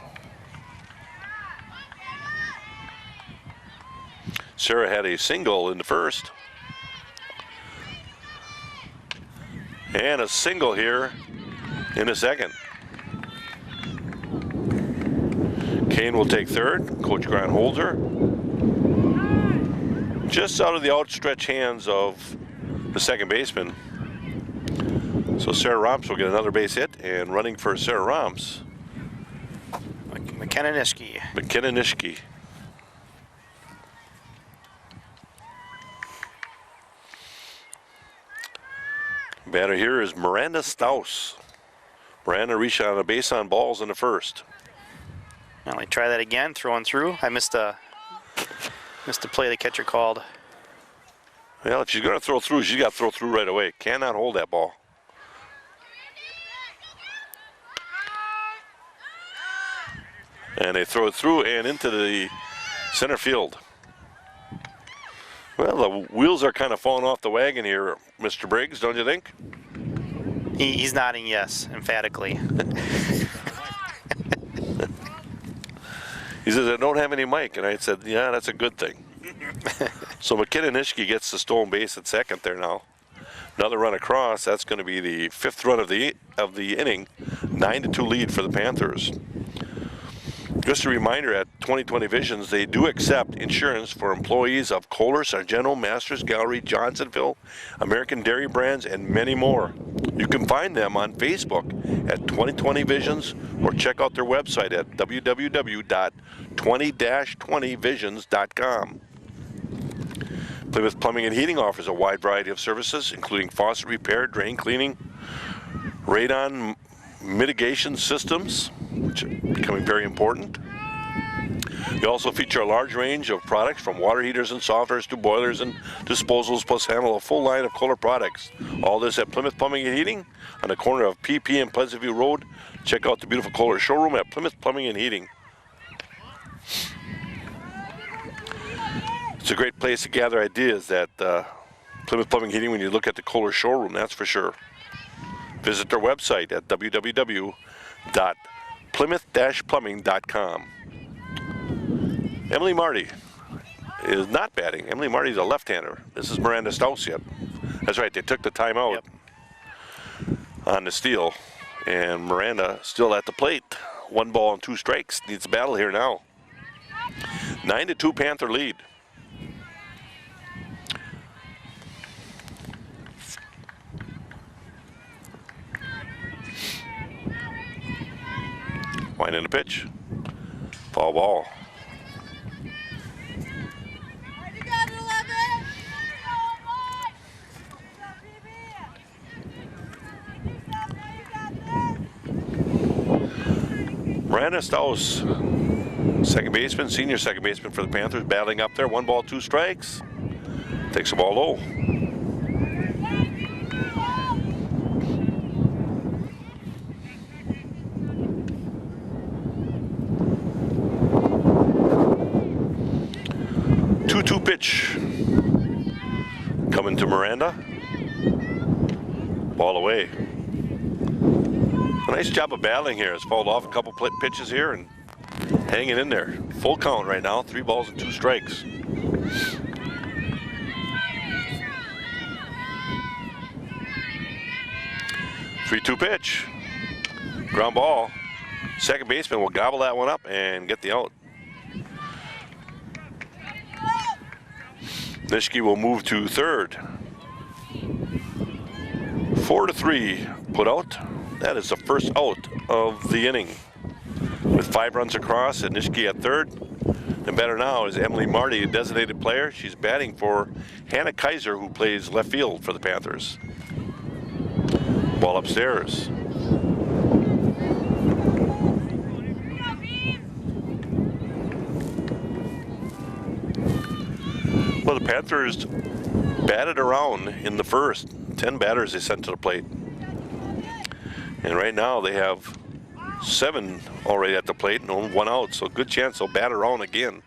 Speaker 1: Sarah had a single in the first. And a single here in the second. Kane will take third. Coach Grant holds her. Just out of the outstretched hands of the second baseman. So Sarah Romps will get another base hit, and running for Sarah Romps,
Speaker 2: McKenna Nishke.
Speaker 1: McKenna Nishke. Batter here is Miranda Staus. Miranda reached on a base on balls in the first.
Speaker 2: Now we try that again, throwing through. I missed a play the catcher called.
Speaker 1: Well, if she's going to throw through, she's got to throw through right away. Cannot hold that ball. And they throw it through and into the center field. Well, the wheels are kind of falling off the wagon here, Mr. Briggs, don't you think?
Speaker 2: He's nodding yes, emphatically.
Speaker 1: He says, I don't have any mic. And I said, yeah, that's a good thing. So McKenna Nishke gets the stolen base at second there now. Another run across. That's going to be the 5th run of the inning. 9-2 lead for the Panthers. Just a reminder, at 2020 Visions, they do accept insurance for employees of Kohler, Sargento, Masters Gallery, Johnsonville, American Dairy Brands, and many more. You can find them on Facebook at 2020 Visions or check out their website at www.20-20visions.com. Plymouth Plumbing and Heating offers a wide variety of services, including faucet repair, drain cleaning, radon mitigation systems, which are becoming very important. They also feature a large range of products from water heaters and softeners to boilers and disposals, plus handle a full line of Kohler products. All this at Plymouth Plumbing and Heating on the corner of PP and Pleasant View Road. Check out the beautiful Kohler showroom at Plymouth Plumbing and Heating. It's a great place to gather ideas at Plymouth Plumbing and Heating when you look at the Kohler showroom, that's for sure. Visit their website at www.plymouth-plumbing.com. Emily Marty is not batting. Emily Marty's a left-hander. This is Miranda Staus yet. That's right, they took the timeout on the steal. And Miranda still at the plate. 1 ball and 2 strikes. Needs a battle here now. 9-2 Panther lead. Wind in the pitch. Foul ball. Miranda Staus, second baseman, senior second baseman for the Panthers, battling up there. 1 ball, 2 strikes. Takes the ball low. Two pitch coming to Miranda. Ball away. A nice job of battling here. It's fouled off a couple pitches here and hanging in there. Full count right now. 3 balls and 2 strikes. Three-two pitch. Ground ball. Second baseman will gobble that one up and get the out. Nishke will move to third. 4-3 put out. That is the first out of the inning. With 5 runs across and Nishke at third. The batter now is Emily Marty, a designated player. She's batting for Hannah Kaiser, who plays left field for the Panthers. Ball upstairs. Well, the Panthers batted around in the first. 10 batters they sent to the plate. And right now they have 7 already at the plate and only 1 out, so good chance they'll bat around again.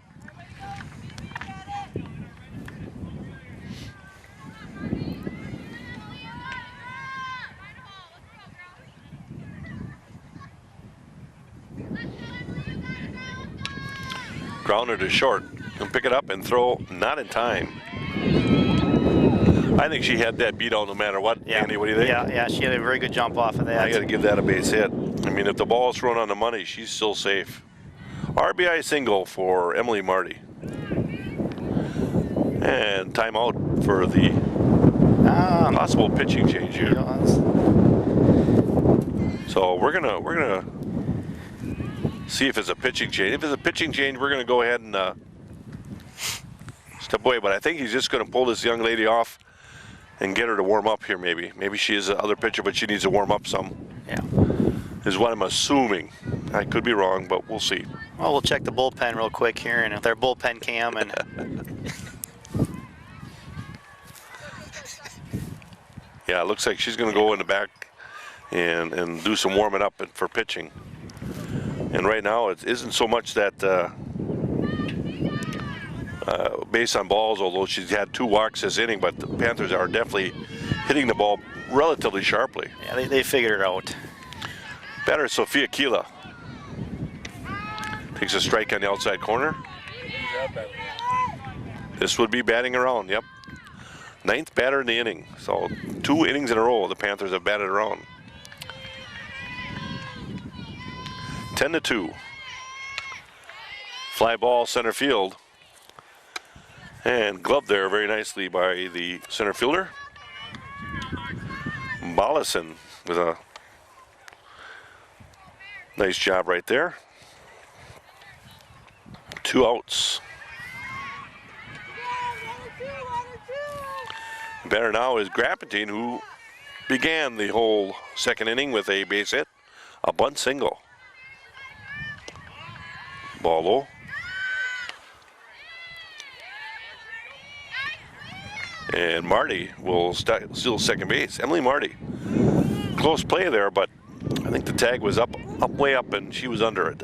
Speaker 1: Grounder to short. He'll pick it up and throw, not in time. I think she had that beat out no matter what.
Speaker 2: Yeah.
Speaker 1: Andy, what do you think?
Speaker 2: Yeah, she had a very good jump off of that.
Speaker 1: I got to give that a base hit. I mean, if the ball is thrown on the money, she's still safe. RBI single for Emily Marty. And timeout for the possible pitching change here. So we're gonna see if it's a pitching change. If it's a pitching change, we're gonna go ahead and step away. But I think he's just gonna pull this young lady off and get her to warm up here. Maybe she is the other pitcher, but she needs to warm up some.
Speaker 2: Yeah.
Speaker 1: Is what I'm assuming. I could be wrong, but we'll see.
Speaker 2: Well, we'll check the bullpen real quick here, and if their bullpen cam and.
Speaker 1: Yeah, it looks like she's going to go in the back and do some warming up for pitching. And right now, it isn't so much that base on balls, although she's had 2 walks this inning, but the Panthers are definitely hitting the ball relatively sharply.
Speaker 2: Yeah, they figured it out.
Speaker 1: Batter Sophia Keela takes a strike on the outside corner. This would be batting around, yep. 9th batter in the inning. So 2 innings in a row the Panthers have batted around. 10-2. Fly ball center field. And gloved there very nicely by the center fielder. Bollison with a nice job right there. 2 outs. Batter now is Grappentine, who began the whole second inning with a base hit, a bunt single. Ball low. And Marty will steal second base. Emily Marty. Close play there, but I think the tag was way up, and she was under it.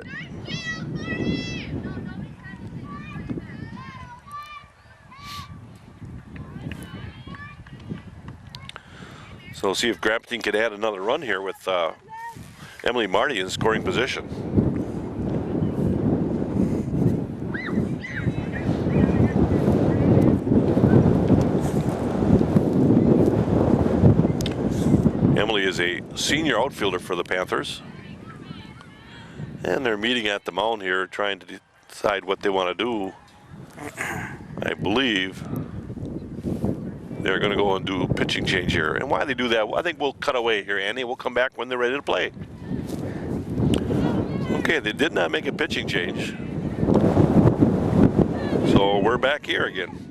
Speaker 1: So we'll see if Grappentine could add another run here with Emily Marty in scoring position. Emily is a senior outfielder for the Panthers. And they're meeting at the mound here trying to decide what they want to do. I believe they're going to go and do a pitching change here. And why they do that, I think we'll cut away here, Andy. We'll come back when they're ready to play. Okay, they did not make a pitching change. So we're back here again.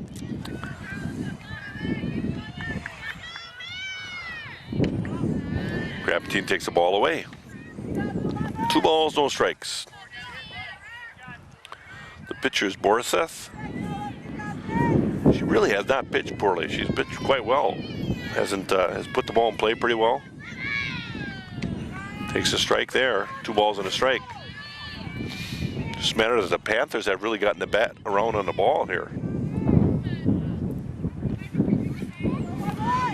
Speaker 1: Grappentine takes the ball away. 2 balls, no strikes. The pitcher is Boriseth. She really has not pitched poorly. She's pitched quite well. Has put the ball in play pretty well. Takes a strike there. 2 balls and a strike. Just a matter that the Panthers have really gotten the bat around on the ball here.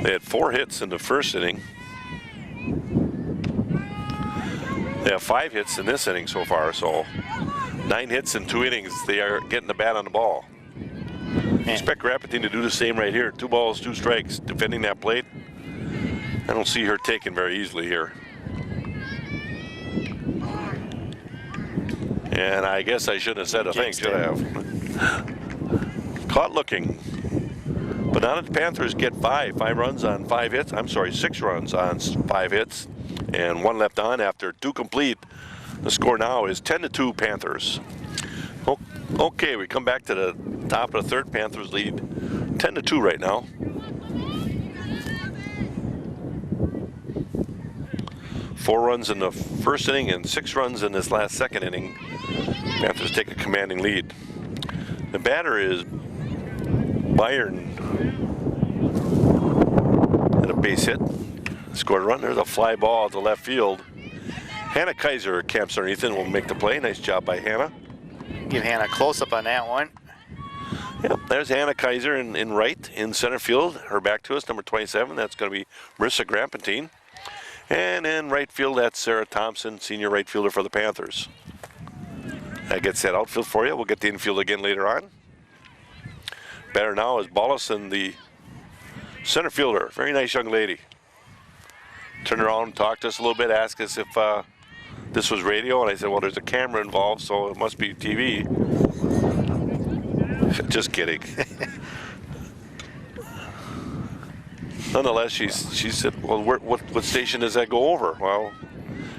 Speaker 1: They had 4 hits in the first inning. They have 5 hits in this inning so far, so 9 hits in 2 innings. They are getting the bat on the ball. Expect Grappentine to do the same right here. 2 balls, 2 strikes, defending that plate. I don't see her taken very easily here. And I guess I shouldn't have said a thing, should I have? Caught looking. But now the Panthers get 5 runs on 5 hits. I'm sorry, 6 runs on 5 hits. And 1 left on after 2 complete. The score now is 10-2 Panthers. Okay, we come back to the top of the 3rd. Panthers lead 10-2 right now. Four runs in the first inning and 6 runs in this last second inning. Panthers take a commanding lead. The batter is Byron base hit, scored a run. There's a fly ball to left field. Hannah Kaiser camps underneath and will make the play. Nice job by Hannah.
Speaker 2: Give Hannah a close-up on that one.
Speaker 1: Yep, there's Hannah Kaiser in right in center field. Her back to us, number 27. That's going to be Marissa Grampentine. And in right field, that's Sarah Thompson, senior right fielder for the Panthers. That gets that outfield for you. We'll get the infield again later on. Better now is Bollison, the center fielder. Very nice young lady. Turned around and talked to us a little bit, asked us if this was radio, and I said, well, there's a camera involved, so it must be TV. Just kidding. Nonetheless, she said, well, what station does that go over? Well,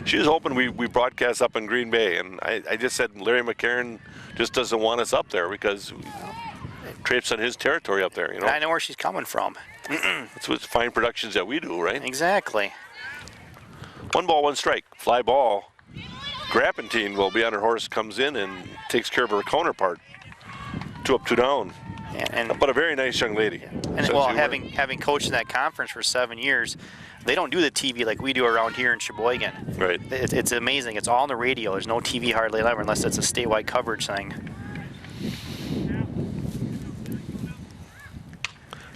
Speaker 1: she was hoping we broadcast up in Green Bay, and I just said Larry McCarron just doesn't want us up there because trips on his territory up there, you know.
Speaker 2: I know where she's coming from.
Speaker 1: That's what fine productions that we do, right?
Speaker 2: Exactly.
Speaker 1: 1 ball, 1 strike. Fly ball. Grappentine will be on her horse, comes in and takes care of her counterpart. 2 up, 2 down.
Speaker 2: And
Speaker 1: But a very nice young lady.
Speaker 2: And
Speaker 1: Says
Speaker 2: well,
Speaker 1: you were.
Speaker 2: having coached in that conference for 7 years, they don't do the TV like we do around here in Sheboygan.
Speaker 1: Right.
Speaker 2: It's amazing. It's all on the radio. There's no TV hardly ever unless it's a statewide coverage thing.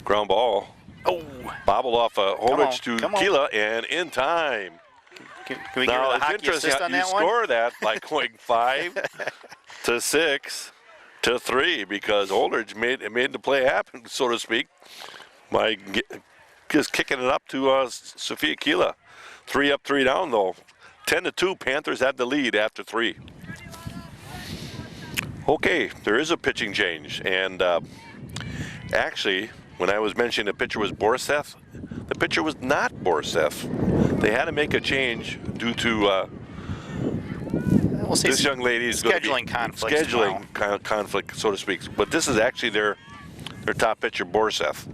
Speaker 1: Ground ball.
Speaker 2: Oh,
Speaker 1: Bobbled off a Holdridge to
Speaker 2: come on.
Speaker 1: Keela and in time.
Speaker 2: can we give
Speaker 1: Now
Speaker 2: her the
Speaker 1: it's
Speaker 2: hockey
Speaker 1: interesting
Speaker 2: assist
Speaker 1: how
Speaker 2: on
Speaker 1: you
Speaker 2: that one?
Speaker 1: score that by going 5 to 6 to 3 because Holdridge made the play happen, so to speak, by just kicking it up to Sophia Keela. 3 up, 3 down though. 10-2. Panthers have the lead after 3. Okay, there is a pitching change, and actually, when I was mentioning the pitcher was Boriseth, the pitcher was not Boriseth. They had to make a change due to
Speaker 2: We'll say
Speaker 1: this young lady is going to be
Speaker 2: scheduling conflicts
Speaker 1: scheduling conflict, so to speak. But this is actually their top pitcher, Boriseth.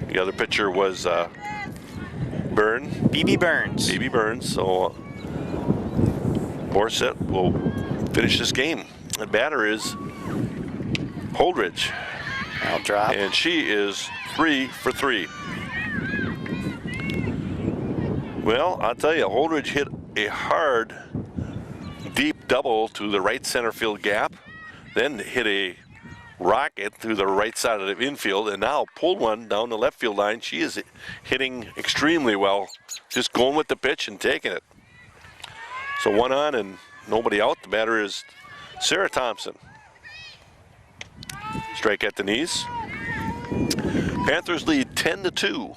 Speaker 1: The other pitcher was Byrne.
Speaker 2: BB Burns.
Speaker 1: BB Burns. So Boriseth will finish this game. The batter is Holdridge.
Speaker 2: I'll drop.
Speaker 1: And she is 3 for 3. Well, I'll tell you, Holdridge hit a hard, deep double to the right center field gap, then hit a rocket through the right side of the infield, and now pulled one down the left field line. She is hitting extremely well, just going with the pitch and taking it. So 1 on and nobody out. The batter is Sarah Thompson. Strike at the knees. Panthers lead 10-2.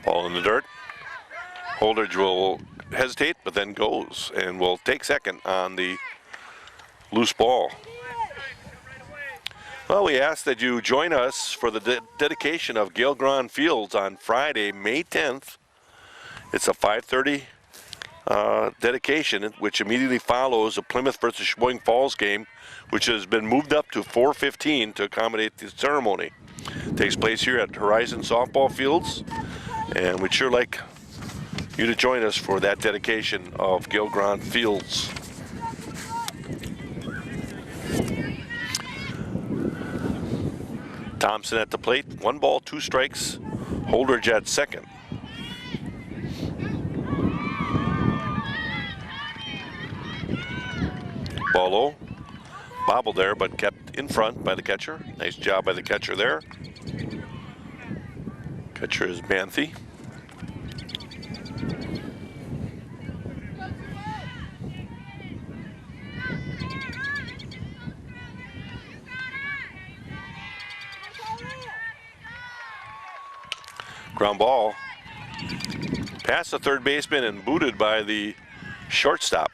Speaker 1: Ball in the dirt. Holdridge will hesitate, but then goes and will take second on the loose ball. Well, we ask that you join us for the dedication of Gail Grahn Fields on Friday, May 10th. It's a 5:30 dedication, which immediately follows a Plymouth versus Sheboygan Falls game, which has been moved up to 4:15 to accommodate the ceremony. It takes place here at Horizon Softball Fields, and we'd sure like you to join us for that dedication of Gail Grahn Fields. Thompson at the plate, 1 ball, 2 strikes. Holdridge at second. Ball low, bobbled there, but kept in front by the catcher. Nice job by the catcher there. Catcher is Banthy. Ground ball past the third baseman and booted by the shortstop.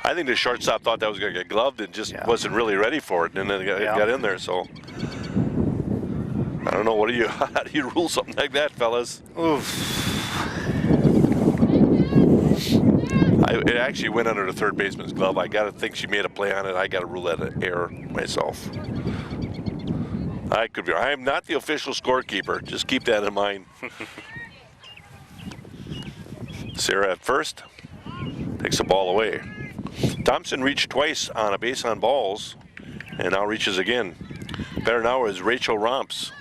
Speaker 1: I think the shortstop thought that was going to get gloved and just wasn't really ready for it, and then it got in there. So I don't know. What do you? How do you rule something like that, fellas?
Speaker 2: Oof.
Speaker 1: It actually went under the third baseman's glove. I got to think she made a play on it. I got to rule that an error myself. I could be. I am not the official scorekeeper. Just keep that in mind. Sarah at first. Takes the ball away. Thompson reached twice on a base on balls and now reaches again. Better now is Rachel Romps.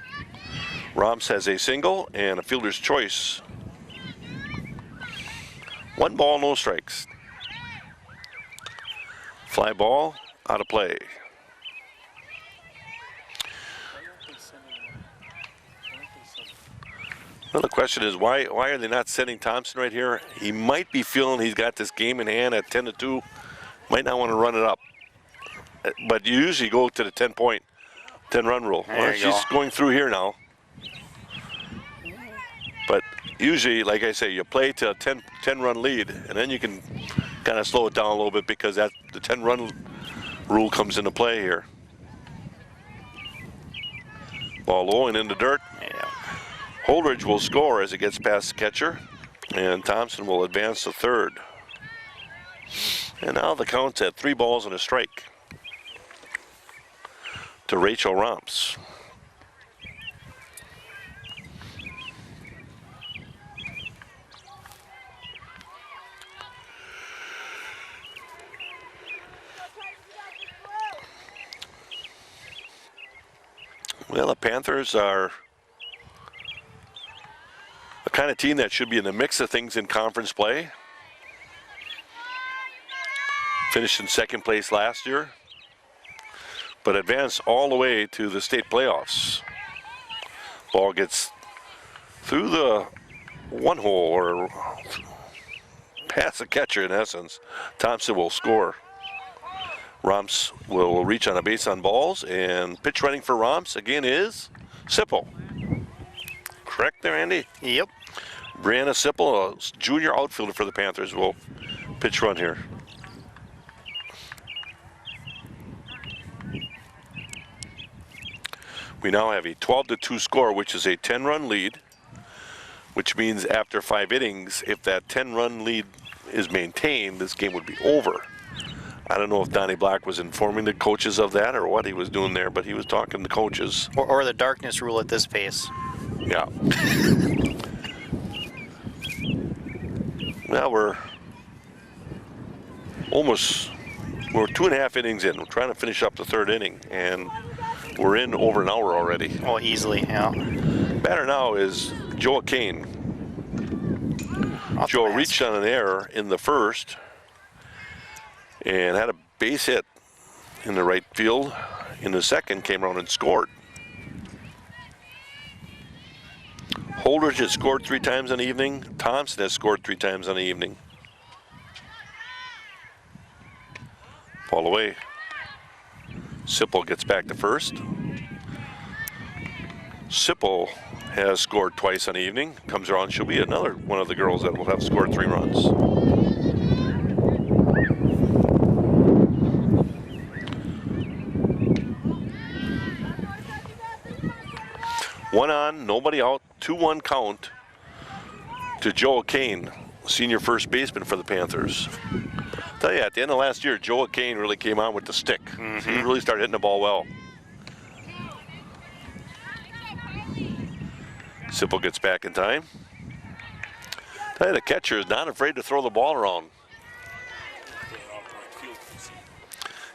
Speaker 1: Romps has a single and a fielder's choice. 1 ball, no strikes. Fly ball, out of play. Well, the question is, why are they not sending Thompson right here? He might be feeling he's got this game in hand at 10-2. Might not want to run it up. But you usually go to the 10-run rule. Well, she's going through here now. But usually, like I say, you play to a 10-run lead, and then you can kind of slow it down a little bit because the 10-run rule comes into play here. Ball low and in the dirt.
Speaker 2: Yeah.
Speaker 1: Holdridge will score as it gets past the catcher, and Thompson will advance to third. And now the count's at 3 balls and a strike to Rachel Romps. Well, the Panthers are the kind of team that should be in the mix of things in conference play. Finished in second place last year, but advanced all the way to the state playoffs. Ball gets through the 1 hole, or past the catcher in essence. Thompson will score. Romps will reach on a base on balls, and pitch running for Romps again is Sipple. Correct there, Andy?
Speaker 2: Yep.
Speaker 1: Brianna Sipple, a junior outfielder for the Panthers, will pitch run here. We now have a 12-2 score, which is a 10-run lead, which means after 5 innings, if that 10-run lead is maintained, this game would be over. I don't know if Donnie Black was informing the coaches of that or what he was doing there, but he was talking to coaches.
Speaker 2: Or the darkness rule at this pace.
Speaker 1: Yeah. Well, we're 2.5 innings in. We're trying to finish up the 3rd inning, and we're in over an hour already.
Speaker 2: Oh, easily, yeah.
Speaker 1: Batter now is Joa Kane. Joa reached on an error in the first and had a base hit in the right field. In the second, came around and scored. Holdridge has scored 3 times on the evening. Thompson has scored 3 times on the evening. Ball away. Sipple gets back to first. Sipple has scored twice on the evening. Comes around, she'll be another one of the girls that will have scored 3 runs. One on, nobody out, 2-1 count to Joa Kane, senior first baseman for the Panthers. I'll tell you, at the end of last year, Joa Kane really came on with the stick. He really started hitting the ball well. Sipple gets back in time. I'll tell you, the catcher is not afraid to throw the ball around.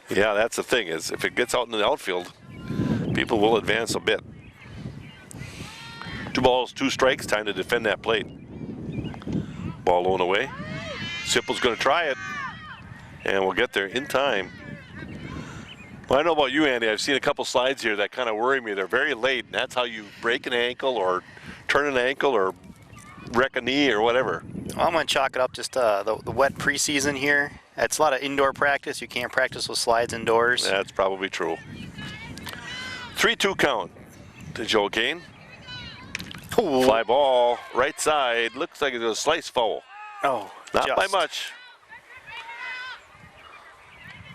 Speaker 1: Yeah, that's the thing, is if it gets out in the outfield, people will advance a bit. 2 balls, 2 strikes, time to defend that plate. Ball low and away. Sipple's going to try it, and we'll get there in time. Well, I don't know about you, Andy. I've seen a couple slides here that kind of worry me. They're very late, and that's how you break an ankle or turn an ankle or wreck a knee or whatever.
Speaker 2: Well, I'm going to chalk it up just the wet preseason here. It's a lot of indoor practice. You can't practice with slides indoors.
Speaker 1: That's probably true. 3-2 count to Joa Kane.
Speaker 2: Ooh.
Speaker 1: Fly ball, right side. Looks like it's a slice foul.
Speaker 2: Oh,
Speaker 1: Not by much.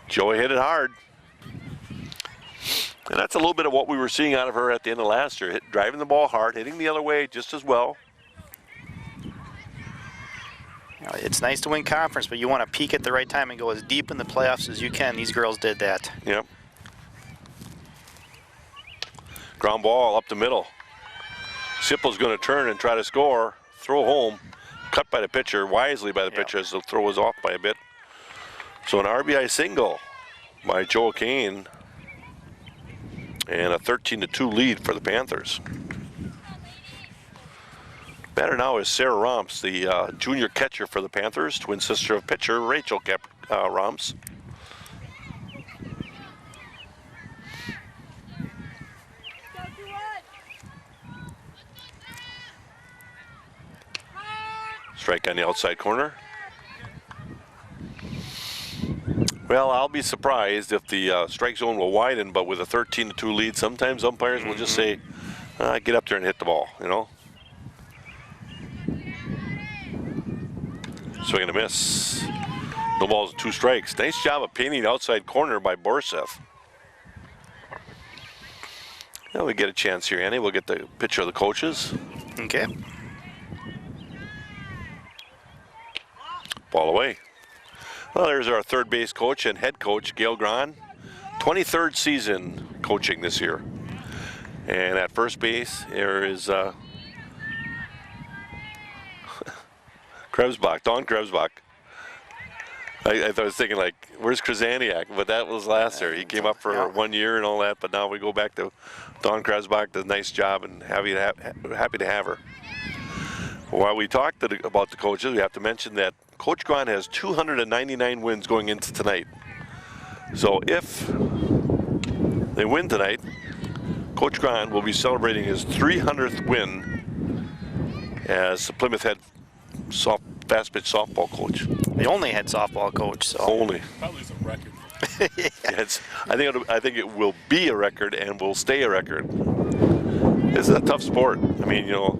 Speaker 1: Joa hit it hard. And that's a little bit of what we were seeing out of her at the end of last year. Driving the ball hard, hitting the other way just as well.
Speaker 2: You know, it's nice to win conference, but you want to peak at the right time and go as deep in the playoffs as you can. These girls did that.
Speaker 1: Yep. Ground ball up the middle. Sipple's going to turn and try to score. Throw home. cut by the pitcher, wisely by the pitcher, as the throw was off by a bit. So an RBI single by Joel Kane, and a 13-2 lead for the Panthers. Batter now is Sarah Romps, the junior catcher for the Panthers, twin sister of pitcher Rachel Romps. Strike on the outside corner. Well, I'll be surprised if the strike zone will widen, but with a 13-2 lead, sometimes umpires will just say, get up there and hit the ball, you know. Swing and a miss. No balls, 2 strikes. Nice job of painting the outside corner by Borsev. Now we get a chance here, Annie. We'll get the picture of the coaches.
Speaker 2: Okay.
Speaker 1: Ball away. Well, there's our third base coach and head coach, Gail Grahn. 23rd season coaching this year. And at first base, there is Krebsbach, Don Krebsbach. I was thinking, like, where's Krasaniak? But that was last year. He came up for 1 year and all that, but now we go back to Don Krebsbach, does a nice job, and happy to have her. While we talked about the coaches, we have to mention that Coach Grahn has 299 wins going into tonight. So if they win tonight, Coach Grahn will be celebrating his 300th win as the Plymouth head fast pitch softball coach.
Speaker 2: The only head softball coach. So.
Speaker 1: Only.
Speaker 3: Probably is a record.
Speaker 1: Yes, I think it will be a record and will stay a record. This is a tough sport. I mean, you know,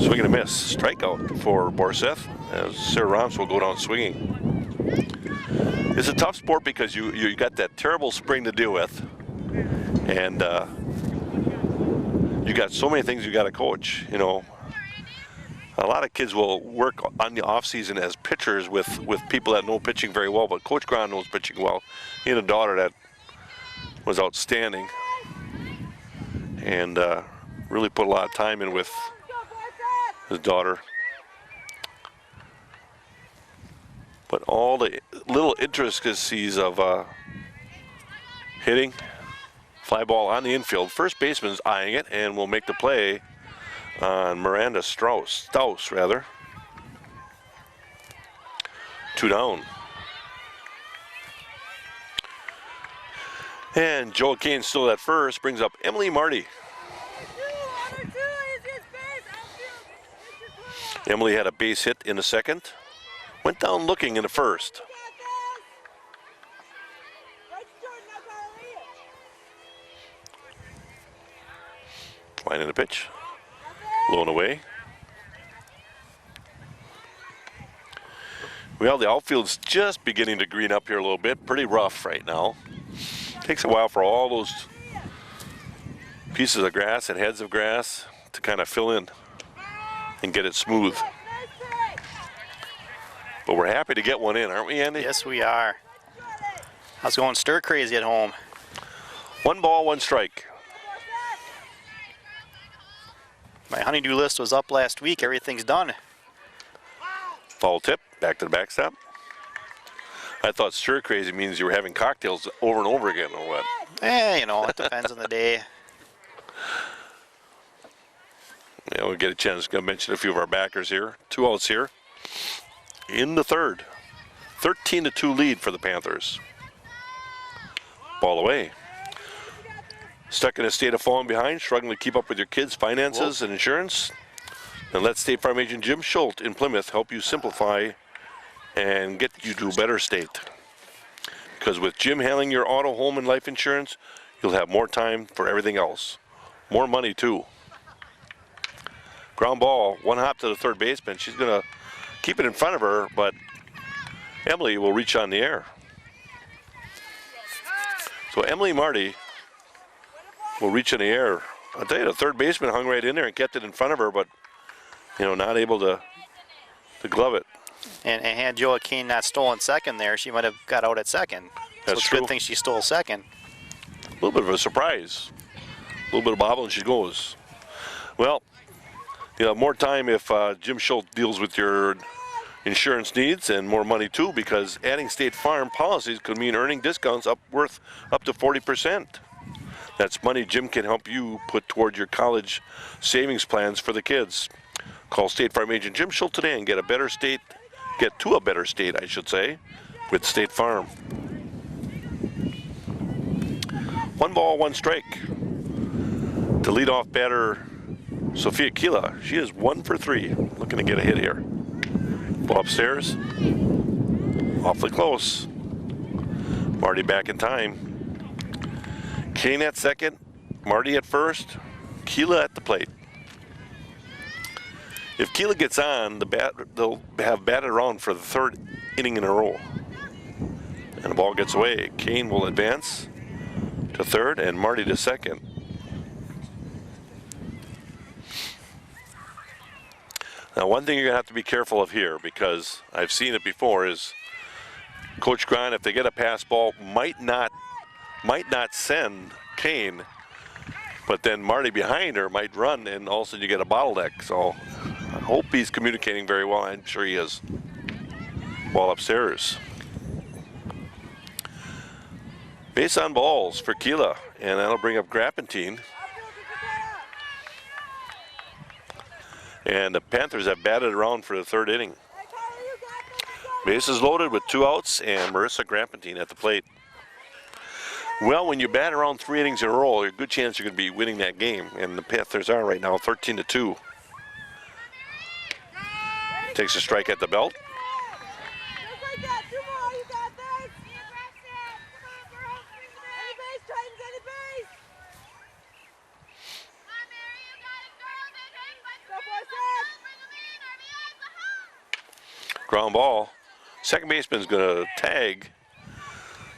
Speaker 1: swing and a miss. Strikeout for Borsev, as Sarah Romps will go down swinging. It's a tough sport because you got that terrible spring to deal with, and you got so many things you got to coach. You know, a lot of kids will work on the off season as pitchers with people that know pitching very well, but Coach Grahn knows pitching well. He had a daughter that was outstanding, and really put a lot of time in with his daughter. But all the little intricacies of hitting, fly ball on the infield. First baseman's eyeing it and will make the play on Miranda Staus rather. 2 down. And Joel Kane still at first, brings up Emily Marty. Emily had a base hit in the second. Went down looking in the first. Line in the pitch. Blown away. Well, the outfield's just beginning to green up here a little bit. Pretty rough right now. Takes a while for all those pieces of grass and heads of grass to kind of fill in and get it smooth. But we're happy to get one in, aren't we, Andy?
Speaker 2: Yes, we are. I was going stir crazy at home.
Speaker 1: 1 ball, 1 strike.
Speaker 2: My honeydew list was up last week. Everything's done.
Speaker 1: Foul tip, back to the backstop. I thought stir crazy means you were having cocktails over and over again or what?
Speaker 2: You know, it depends on the day.
Speaker 1: Yeah, we'll get a chance to mention a few of our backers here. 2 outs here in the third. 13-2 lead for the Panthers. Ball away. Stuck in a state of falling behind, struggling to keep up with your kids' finances and insurance? Then let State Farm agent Jim Schultz in Plymouth help you simplify and get you to a better state. Because with Jim handling your auto, home, and life insurance, you'll have more time for everything else. More money, too. Ground ball, 1 hop to the third baseman. She's going to keep it in front of her, but Emily will reach on the air. So Emily Marty will reach in the air. I'll tell you, the third baseman hung right in there and kept it in front of her, but, you know, not able to glove it.
Speaker 2: And had Joel Kane not stolen second there, she might have got out at second.
Speaker 1: That's
Speaker 2: it's
Speaker 1: true.
Speaker 2: a good thing she stole second.
Speaker 1: A little bit of a surprise. A little bit of bobble and she goes. Well, You'll have more time if Jim Schultz deals with your insurance needs and more money too, because adding State Farm policies could mean earning discounts worth up to 40%. That's money Jim can help you put toward your college savings plans for the kids. Call State Farm agent Jim Schultz today and get to a better state, I should say, with State Farm. 1 ball, 1 strike. To lead off batter, Sophia Kila. She is 1 for 3, looking to get a hit here. Ball upstairs, awfully close. Marty back in time. Kane at second, Marty at first, Kila at the plate. If Kila gets on, they'll have batted around for the 3rd inning in a row. And the ball gets away. Kane will advance to 3rd and Marty to 2nd. Now, one thing you're going to have to be careful of here, because I've seen it before, is Coach Grant, if they get a pass ball, might not send Kane, but then Marty behind her might run, and all of a sudden you get a bottleneck. So I hope he's communicating very well. I'm sure he is. Ball upstairs. Base on balls for Kila, and that'll bring up Grappentine. And the Panthers have batted around for the 3rd inning. Bases loaded with 2 outs, and Marissa Grappentine at the plate. Well, when you bat around 3 innings in a row, there's a good chance you're going to be winning that game, and the Panthers are right now 13-2. Takes a strike at the belt. Ground ball. Second baseman's going to tag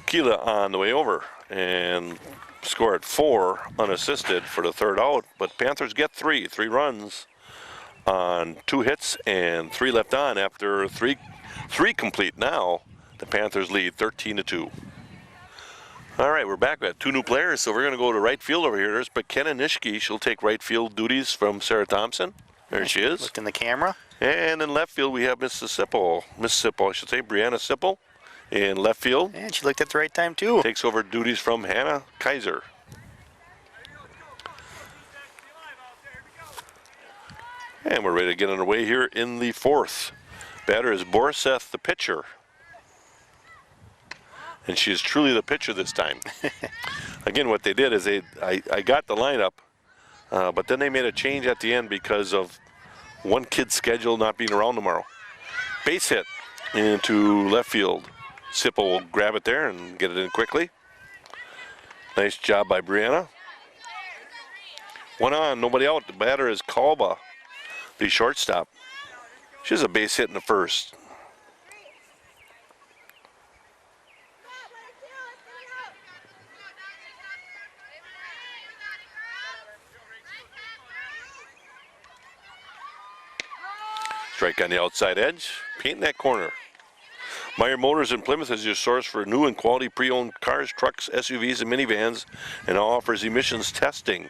Speaker 1: Kila on the way over and score at 4 unassisted for the 3rd out. But Panthers get 3 runs on 2 hits and 3 left on after three complete. Now the Panthers lead 13-2. All right, we're back. We have 2 new players, so we're going to go to right field over here. There's McKenna Nishke. She'll take right field duties from Sarah Thompson. There she is.
Speaker 2: Look in the camera.
Speaker 1: And in left field, we have Miss Sipple, I should say, Brianna Sipple in left field.
Speaker 2: And she looked at the right time, too.
Speaker 1: Takes over duties from Hannah Kaiser. And we're ready to get underway here in the 4th. Batter is Boriseth, the pitcher. And she is truly the pitcher this time. Again, what they did is I got the lineup, but then they made a change at the end because of one kid's schedule not being around tomorrow. Base hit into left field. Sipple will grab it there and get it in quickly. Nice job by Brianna. 1 on, nobody out. The batter is Kalba, the shortstop. She has a base hit in the 1st. Strike on the outside edge, painting that corner. Meyer Motors in Plymouth is your source for new and quality pre-owned cars, trucks, SUVs, and minivans, and now offers emissions testing.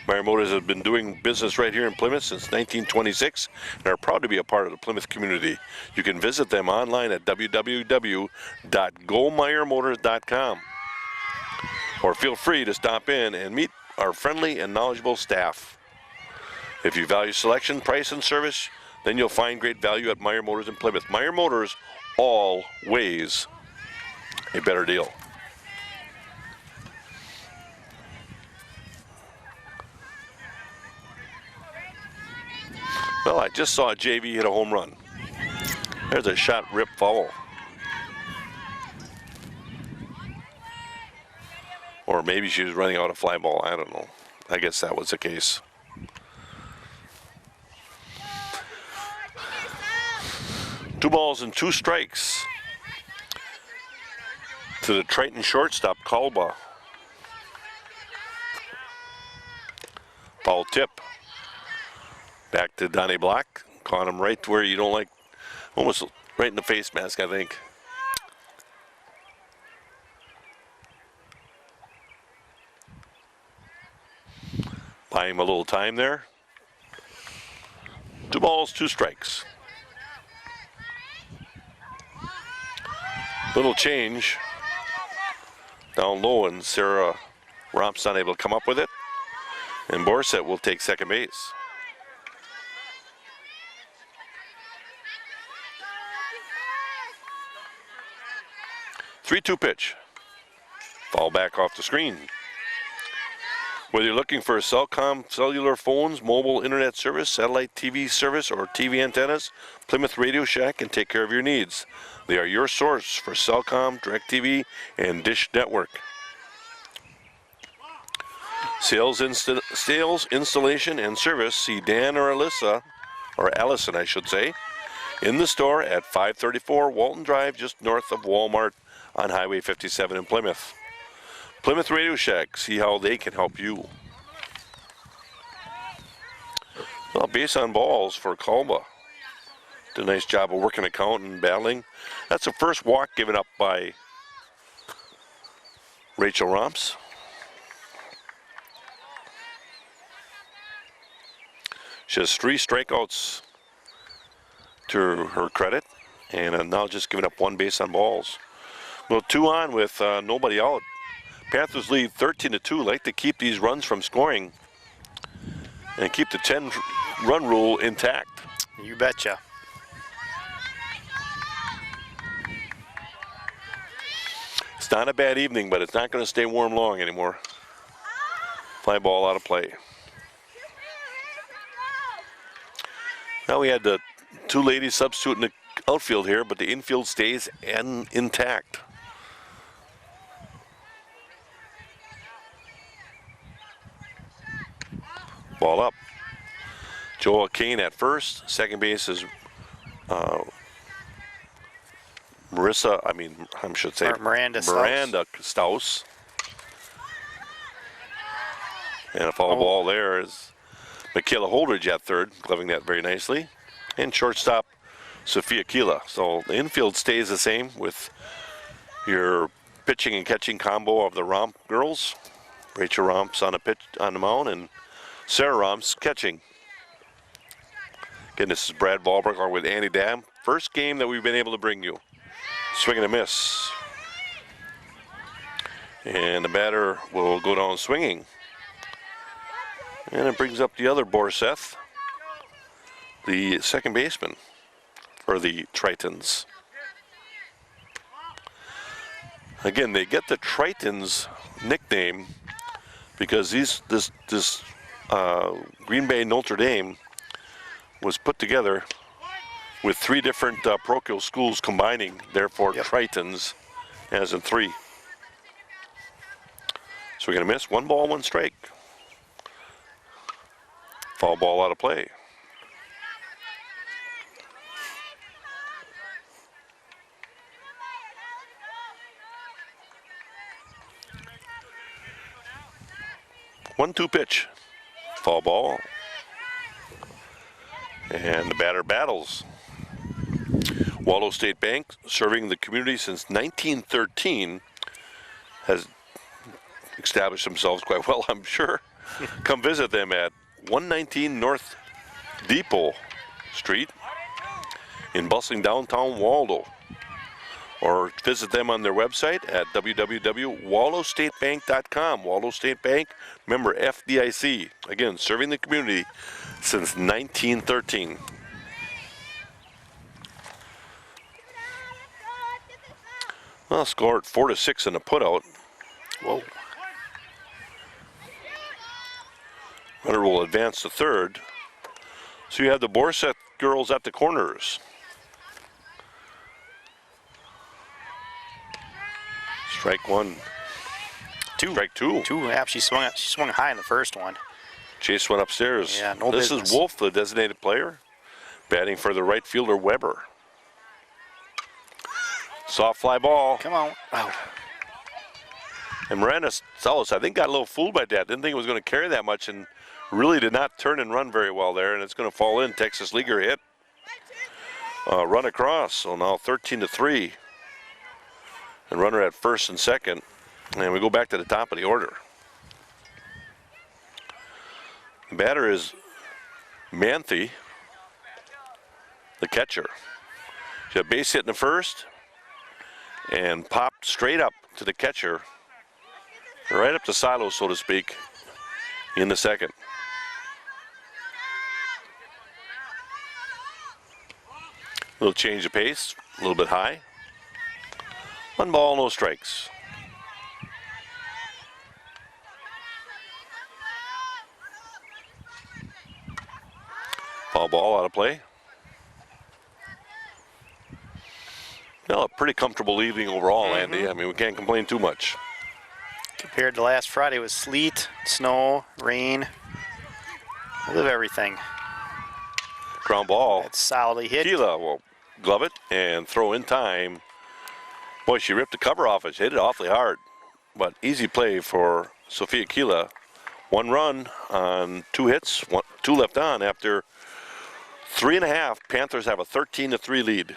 Speaker 1: Meyer Motors has been doing business right here in Plymouth since 1926 and are proud to be a part of the Plymouth community. You can visit them online at www.gomeyermotors.com, or feel free to stop in and meet our friendly and knowledgeable staff. If you value selection, price, and service, then you'll find great value at Meyer Motors in Plymouth. Meyer Motors, always a better deal. Well, I just saw JV hit a home run. There's a shot rip foul. Or maybe she was running out of fly ball. I don't know. I guess that was the case. Two balls and 2 strikes to the Triton shortstop, Kalba. Foul tip. Back to Donnie Block. Caught him right where you don't like, almost right in the face mask, I think. Buying him a little time there. balls, 2 strikes. Little change down low, and Sarah Romp's not able to come up with it. And Borset will take second base. 3-2 pitch. Foul back off the screen. Whether you're looking for Cellcom cellular phones, mobile internet service, satellite TV service, or TV antennas, Plymouth Radio Shack can take care of your needs. They are your source for Cellcom, DirecTV, and Dish Network. Sales, installation, and service. See Dan or Alyssa, or Allison, I should say, in the store at 534 Walton Drive, just north of Walmart on Highway 57 in Plymouth. Plymouth Radio Shack, see how they can help you. Well, base on balls for Kalba. Did a nice job of working the count and battling. That's the first walk given up by Rachel Romps. She has 3 strikeouts to her credit, and now just giving up 1 base on balls. Well, 2 on with nobody out. Panthers lead 13-2. Like to keep these runs from scoring and keep the 10-run rule intact.
Speaker 2: You betcha.
Speaker 1: It's not a bad evening, but it's not going to stay warm long anymore. Fly ball out of play. Now we had the 2 ladies substitute in the outfield here, but the infield stays intact. Ball up. Joel Kane at first. Second base is
Speaker 2: Miranda
Speaker 1: Staus. And a foul ball there is Michaela Holdridge at third, gloving that very nicely. And shortstop, Sophia Kila. So the infield stays the same with your pitching and catching combo of the Romp girls. Rachel Romps on the mound, and Sarah Romps catching. Again, this is Brad Valbrook with Andy Dam. First game that we've been able to bring you. Swing and a miss. And the batter will go down swinging. And it brings up the other Borseth, the second baseman for the Tritons. Again, they get the Tritons nickname because this Green Bay Notre Dame was put together with 3 different parochial schools combining, therefore Tritons, as in 3. So we're going to miss. 1 ball, 1 strike. Foul ball out of play. One-two pitch. Foul ball. And the batter battles. Waldo State Bank, serving the community since 1913, has established themselves quite well, I'm sure. Come visit them at 119 North Depot Street in bustling downtown Waldo. Or visit them on their website at www.waldostatebank.com. Waldo State Bank, member FDIC. Again, serving the community since 1913. Well, scored 4-6 in the putout.
Speaker 2: Whoa.
Speaker 1: Runner will advance to third. So you have the Borseth girls at the corners. Strike 1.
Speaker 2: 2.
Speaker 1: Strike 2.
Speaker 2: 2. Yeah, she swung high in the first one.
Speaker 1: Chase went upstairs.
Speaker 2: Yeah, no
Speaker 1: This
Speaker 2: business.
Speaker 1: is Wolf, the designated player, batting for the right fielder Weber. Soft fly ball.
Speaker 2: Come on. Out.
Speaker 1: And Miranda Salas, I think, got a little fooled by that. Didn't think it was going to carry that much and really did not turn and run very well there. And it's going to fall in. Texas Leaguer hit. Run across. So now 13-3. And runner at first and second. And we go back to the top of the order. The batter is Manthe. the catcher. She had a base hit in the first and popped straight up to the catcher, right up the silo, so to speak, in the second. Little change of pace, a little bit high. 1 ball, no strikes. Foul ball out of play. No, a pretty comfortable evening overall, Andy. I mean, we can't complain too much.
Speaker 2: Compared to last Friday, it was sleet, snow, rain, a bit of everything.
Speaker 1: Ground ball.
Speaker 2: It's solidly hit.
Speaker 1: Keela will glove it and throw in time. Boy, she ripped the cover off it. She hit it awfully hard. But easy play for Sophia Keela. 1 run on 2 hits, 2 left on after 3.5. Panthers have a 13-3 lead.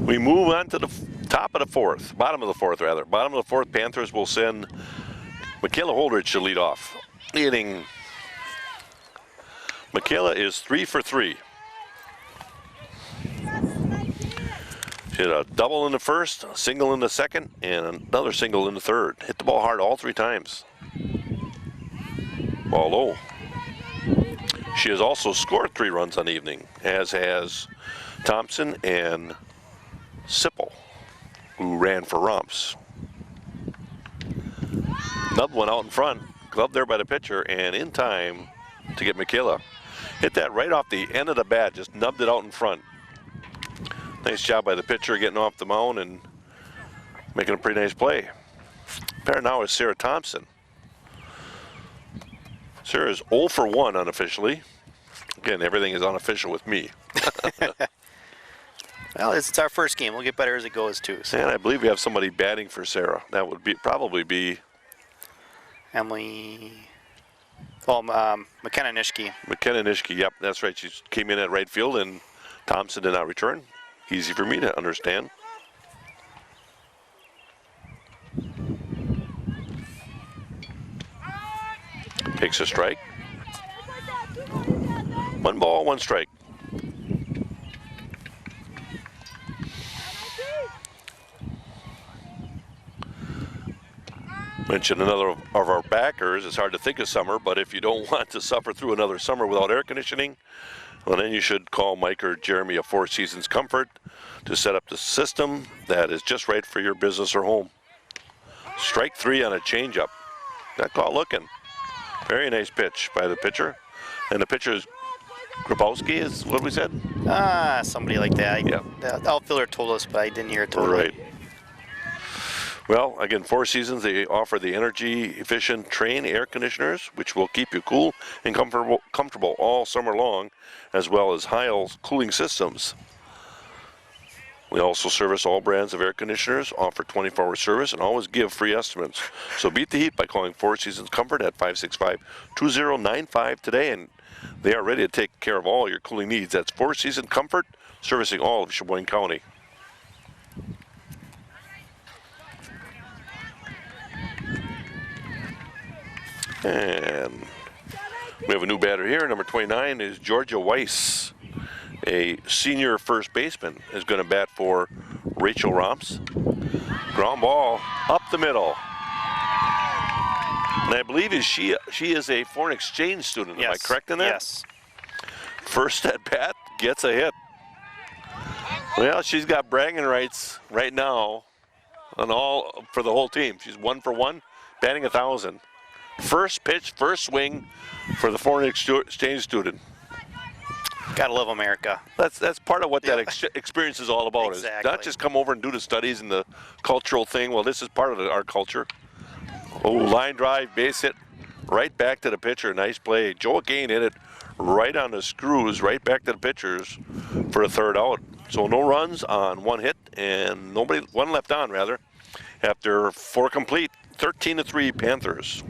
Speaker 1: We move on to the top of the fourth, bottom of the fourth rather. Bottom of the fourth, Panthers will send Michaela Holdridge to lead off. Hitting, Michaela is 3 for 3. She hit a double in the first, a single in the second, and another single in the third. Hit the ball hard all 3 times. Ball low. She has also scored 3 runs on the evening, as has Thompson and Sipple, who ran for Romps. Nubbed one out in front, gloved there by the pitcher, and in time to get Michaela. Hit that right off the end of the bat, just nubbed it out in front. Nice job by the pitcher getting off the mound and making a pretty nice play. Pair now is Sarah Thompson. Sarah is 0 for 1 unofficially. Again, everything is unofficial with me.
Speaker 2: Well, it's our first game. We'll get better as it goes, too. So.
Speaker 1: And I believe we have somebody batting for Sarah. That would probably be
Speaker 2: Emily. Oh, McKenna Nishke.
Speaker 1: McKenna Nishke. Yep, that's right. She came in at right field, and Thompson did not return. Easy for me to understand. Takes a strike. 1 ball, 1 strike. Mentioned another of our backers. It's hard to think of summer, but if you don't want to suffer through another summer without air conditioning, well, then you should call Mike or Jeremy of Four Seasons Comfort to set up the system that is just right for your business or home. Strike 3 on a changeup. That caught looking. Very nice pitch by the pitcher. And the pitcher is Grabowski, is what we said?
Speaker 2: Somebody like that.
Speaker 1: Yeah.
Speaker 2: The outfielder told us, but I didn't hear it totally.
Speaker 1: Right. Well, again, Four Seasons, they offer the energy-efficient Trane air conditioners, which will keep you cool and comfortable all summer long, as well as Heil cooling systems. We also service all brands of air conditioners, offer 24-hour service, and always give free estimates. So beat the heat by calling Four Seasons Comfort at 565-2095 today, and they are ready to take care of all your cooling needs. That's Four Seasons Comfort, servicing all of Sheboygan County. And we have a new batter here. Number 29 is Georgia Weiss, a senior first baseman, is going to bat for Rachel Romps. Ground ball up the middle. And I believe she is a foreign exchange student.
Speaker 2: Yes.
Speaker 1: Am I correct in that?
Speaker 2: Yes.
Speaker 1: First at bat, gets a hit. Well, she's got bragging rights right now on all for the whole team. She's 1 for 1, batting 1,000. First pitch, first swing for the foreign exchange student.
Speaker 2: Gotta love America.
Speaker 1: That's part of what that experience is all about.
Speaker 2: Exactly.
Speaker 1: Is not just come over and do the studies and the cultural thing. Well, this is part of our culture. Oh, line drive, base hit, right back to the pitcher. Nice play. Joe Gain hit it right on the screws, right back to the pitchers for a 3rd out. So no runs on 1 hit and one left on rather. After 4 complete, 13-3 Panthers.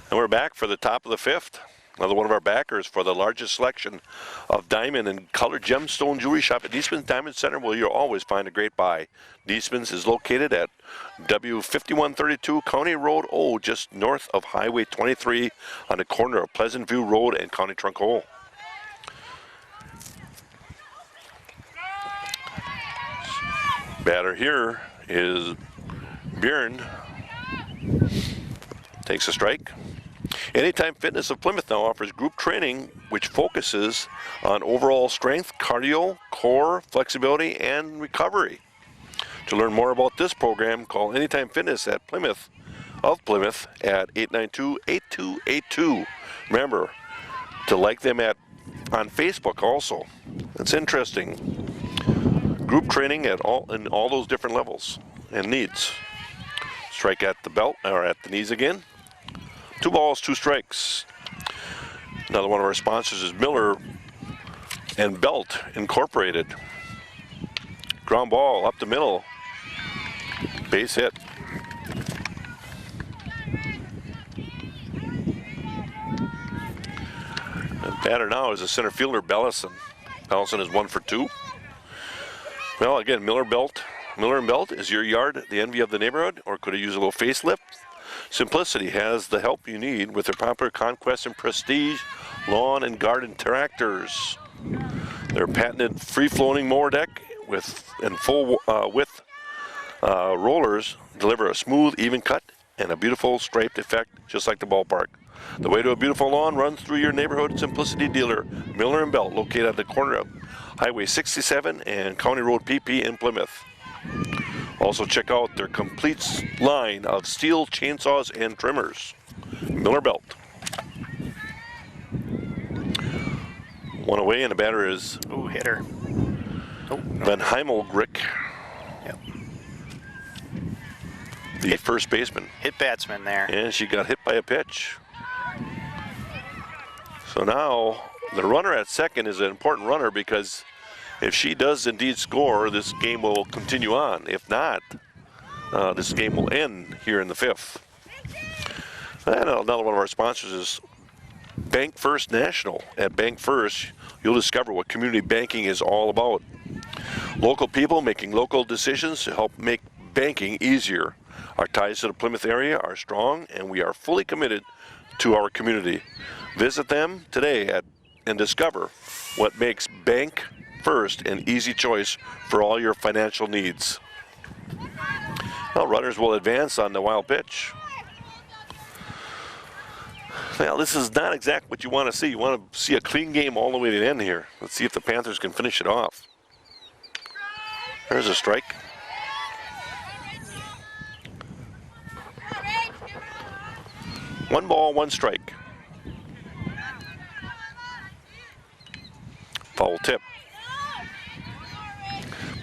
Speaker 1: And we're back for the top of the 5th. Another one of our backers for the largest selection of diamond and colored gemstone jewelry shop at Niesman's Diamond Center, where you'll always find a great buy. Niesman's is located at W5132 County Road O, just north of Highway 23 on the corner of Pleasant View Road and County Trunk Hole. Batter here is Bjorn. Takes a strike. Anytime Fitness of Plymouth now offers group training which focuses on overall strength, cardio, core, flexibility, and recovery. To learn more about this program, call Anytime Fitness at Plymouth at 892-8282. Remember to like them on Facebook also. It's interesting. Group training in all those different levels and needs. Strike at the belt or at the knees again. 2 balls, 2 strikes. Another one of our sponsors is Miller and Belt Incorporated. Ground ball up the middle. Base hit. The batter now is a center fielder, Bellison. Bellison is 1 for 2. Well, again, Miller and Belt, is your yard the envy of the neighborhood, or could it use a little facelift? Simplicity has the help you need with their popular Conquest and Prestige lawn and garden tractors. Their patented free-floating mower deck with full width rollers deliver a smooth, even cut and a beautiful striped effect, just like the ballpark. The way to a beautiful lawn runs through your neighborhood Simplicity dealer, Miller and Belt, located at the corner of Highway 67 and County Road PP in Plymouth. Also check out their complete line of steel chainsaws and trimmers. Miller Belt. 1 away, and the batter is
Speaker 2: hitter.
Speaker 1: Van Heimelgrick,
Speaker 2: Yep.
Speaker 1: the first baseman.
Speaker 2: Hit batsman there.
Speaker 1: And she got hit by a pitch. So now the runner at second is an important runner, because if she does indeed score, this game will continue on. If not, this game will end here in the 5th. And another one of our sponsors is Bank First National. At Bank First, you'll discover what community banking is all about. Local people making local decisions to help make banking easier. Our ties to the Plymouth area are strong, and we are fully committed to our community. Visit them today and discover what makes Bank First an easy choice for all your financial needs. Well, runners will advance on the wild pitch. Well, this is not exactly what you want to see. You want to see a clean game all the way to the end here. Let's see if the Panthers can finish it off. There's a strike. One ball, 1 strike. Foul tip.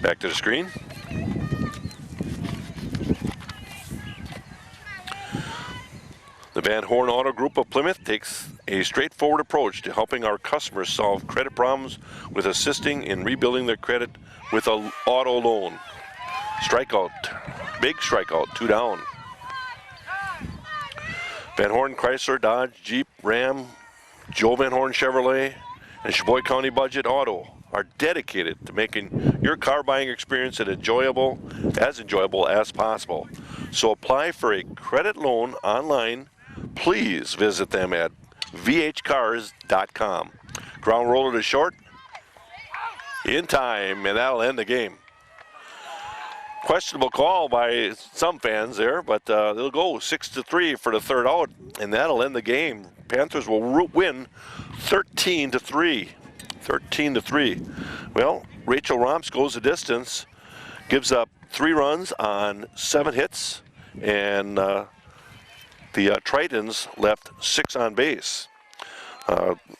Speaker 1: Back to the screen. The Van Horn Auto Group of Plymouth takes a straightforward approach to helping our customers solve credit problems with assisting in rebuilding their credit with an auto loan. Strikeout. Big strikeout. 2 down. Van Horn Chrysler, Dodge, Jeep, Ram, Joe Van Horn Chevrolet, and Sheboygan County Budget Auto are dedicated to making your car buying experience as enjoyable as possible. So apply for a credit loan online. Please visit them at vhcars.com. Ground roller to short. In time, and that'll end the game. Questionable call by some fans there, but they'll go 6-3 for the 3rd out, and that'll end the game. Panthers will win 13-3. 13-3. Well, Rachel Romps goes the distance, gives up 3 runs on 7 hits, and the Tritons left 6 on base.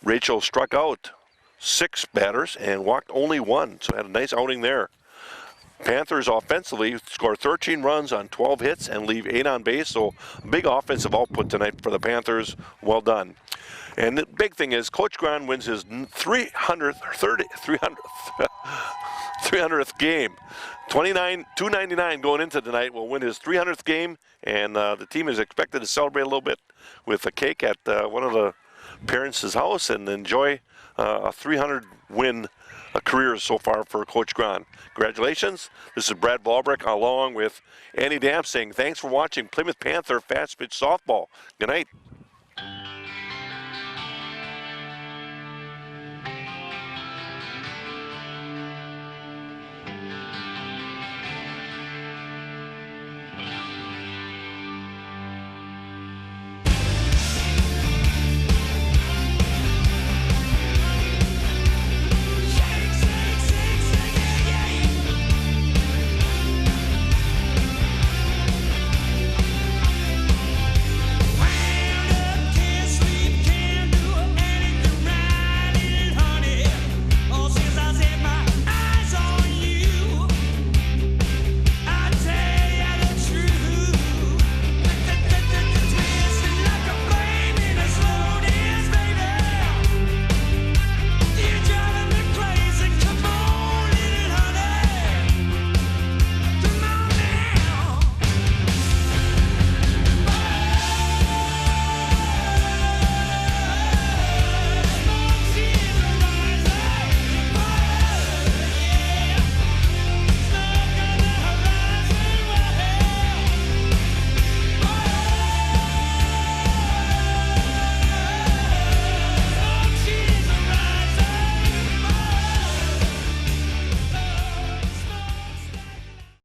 Speaker 1: Rachel struck out 6 batters and walked only 1, so had a nice outing there. Panthers offensively score 13 runs on 12 hits and leave 8 on base, so big offensive output tonight for the Panthers. Well done. And the big thing is Coach Grahn wins his 300th game. 299 going into tonight, will win his 300th game, and the team is expected to celebrate a little bit with a cake at one of the parents' house and enjoy a 300 win career so far for Coach Grahn. Congratulations. This is Brad Balbrick along with Annie Dam saying thanks for watching Plymouth Panther Fast Pitch Softball. Good night.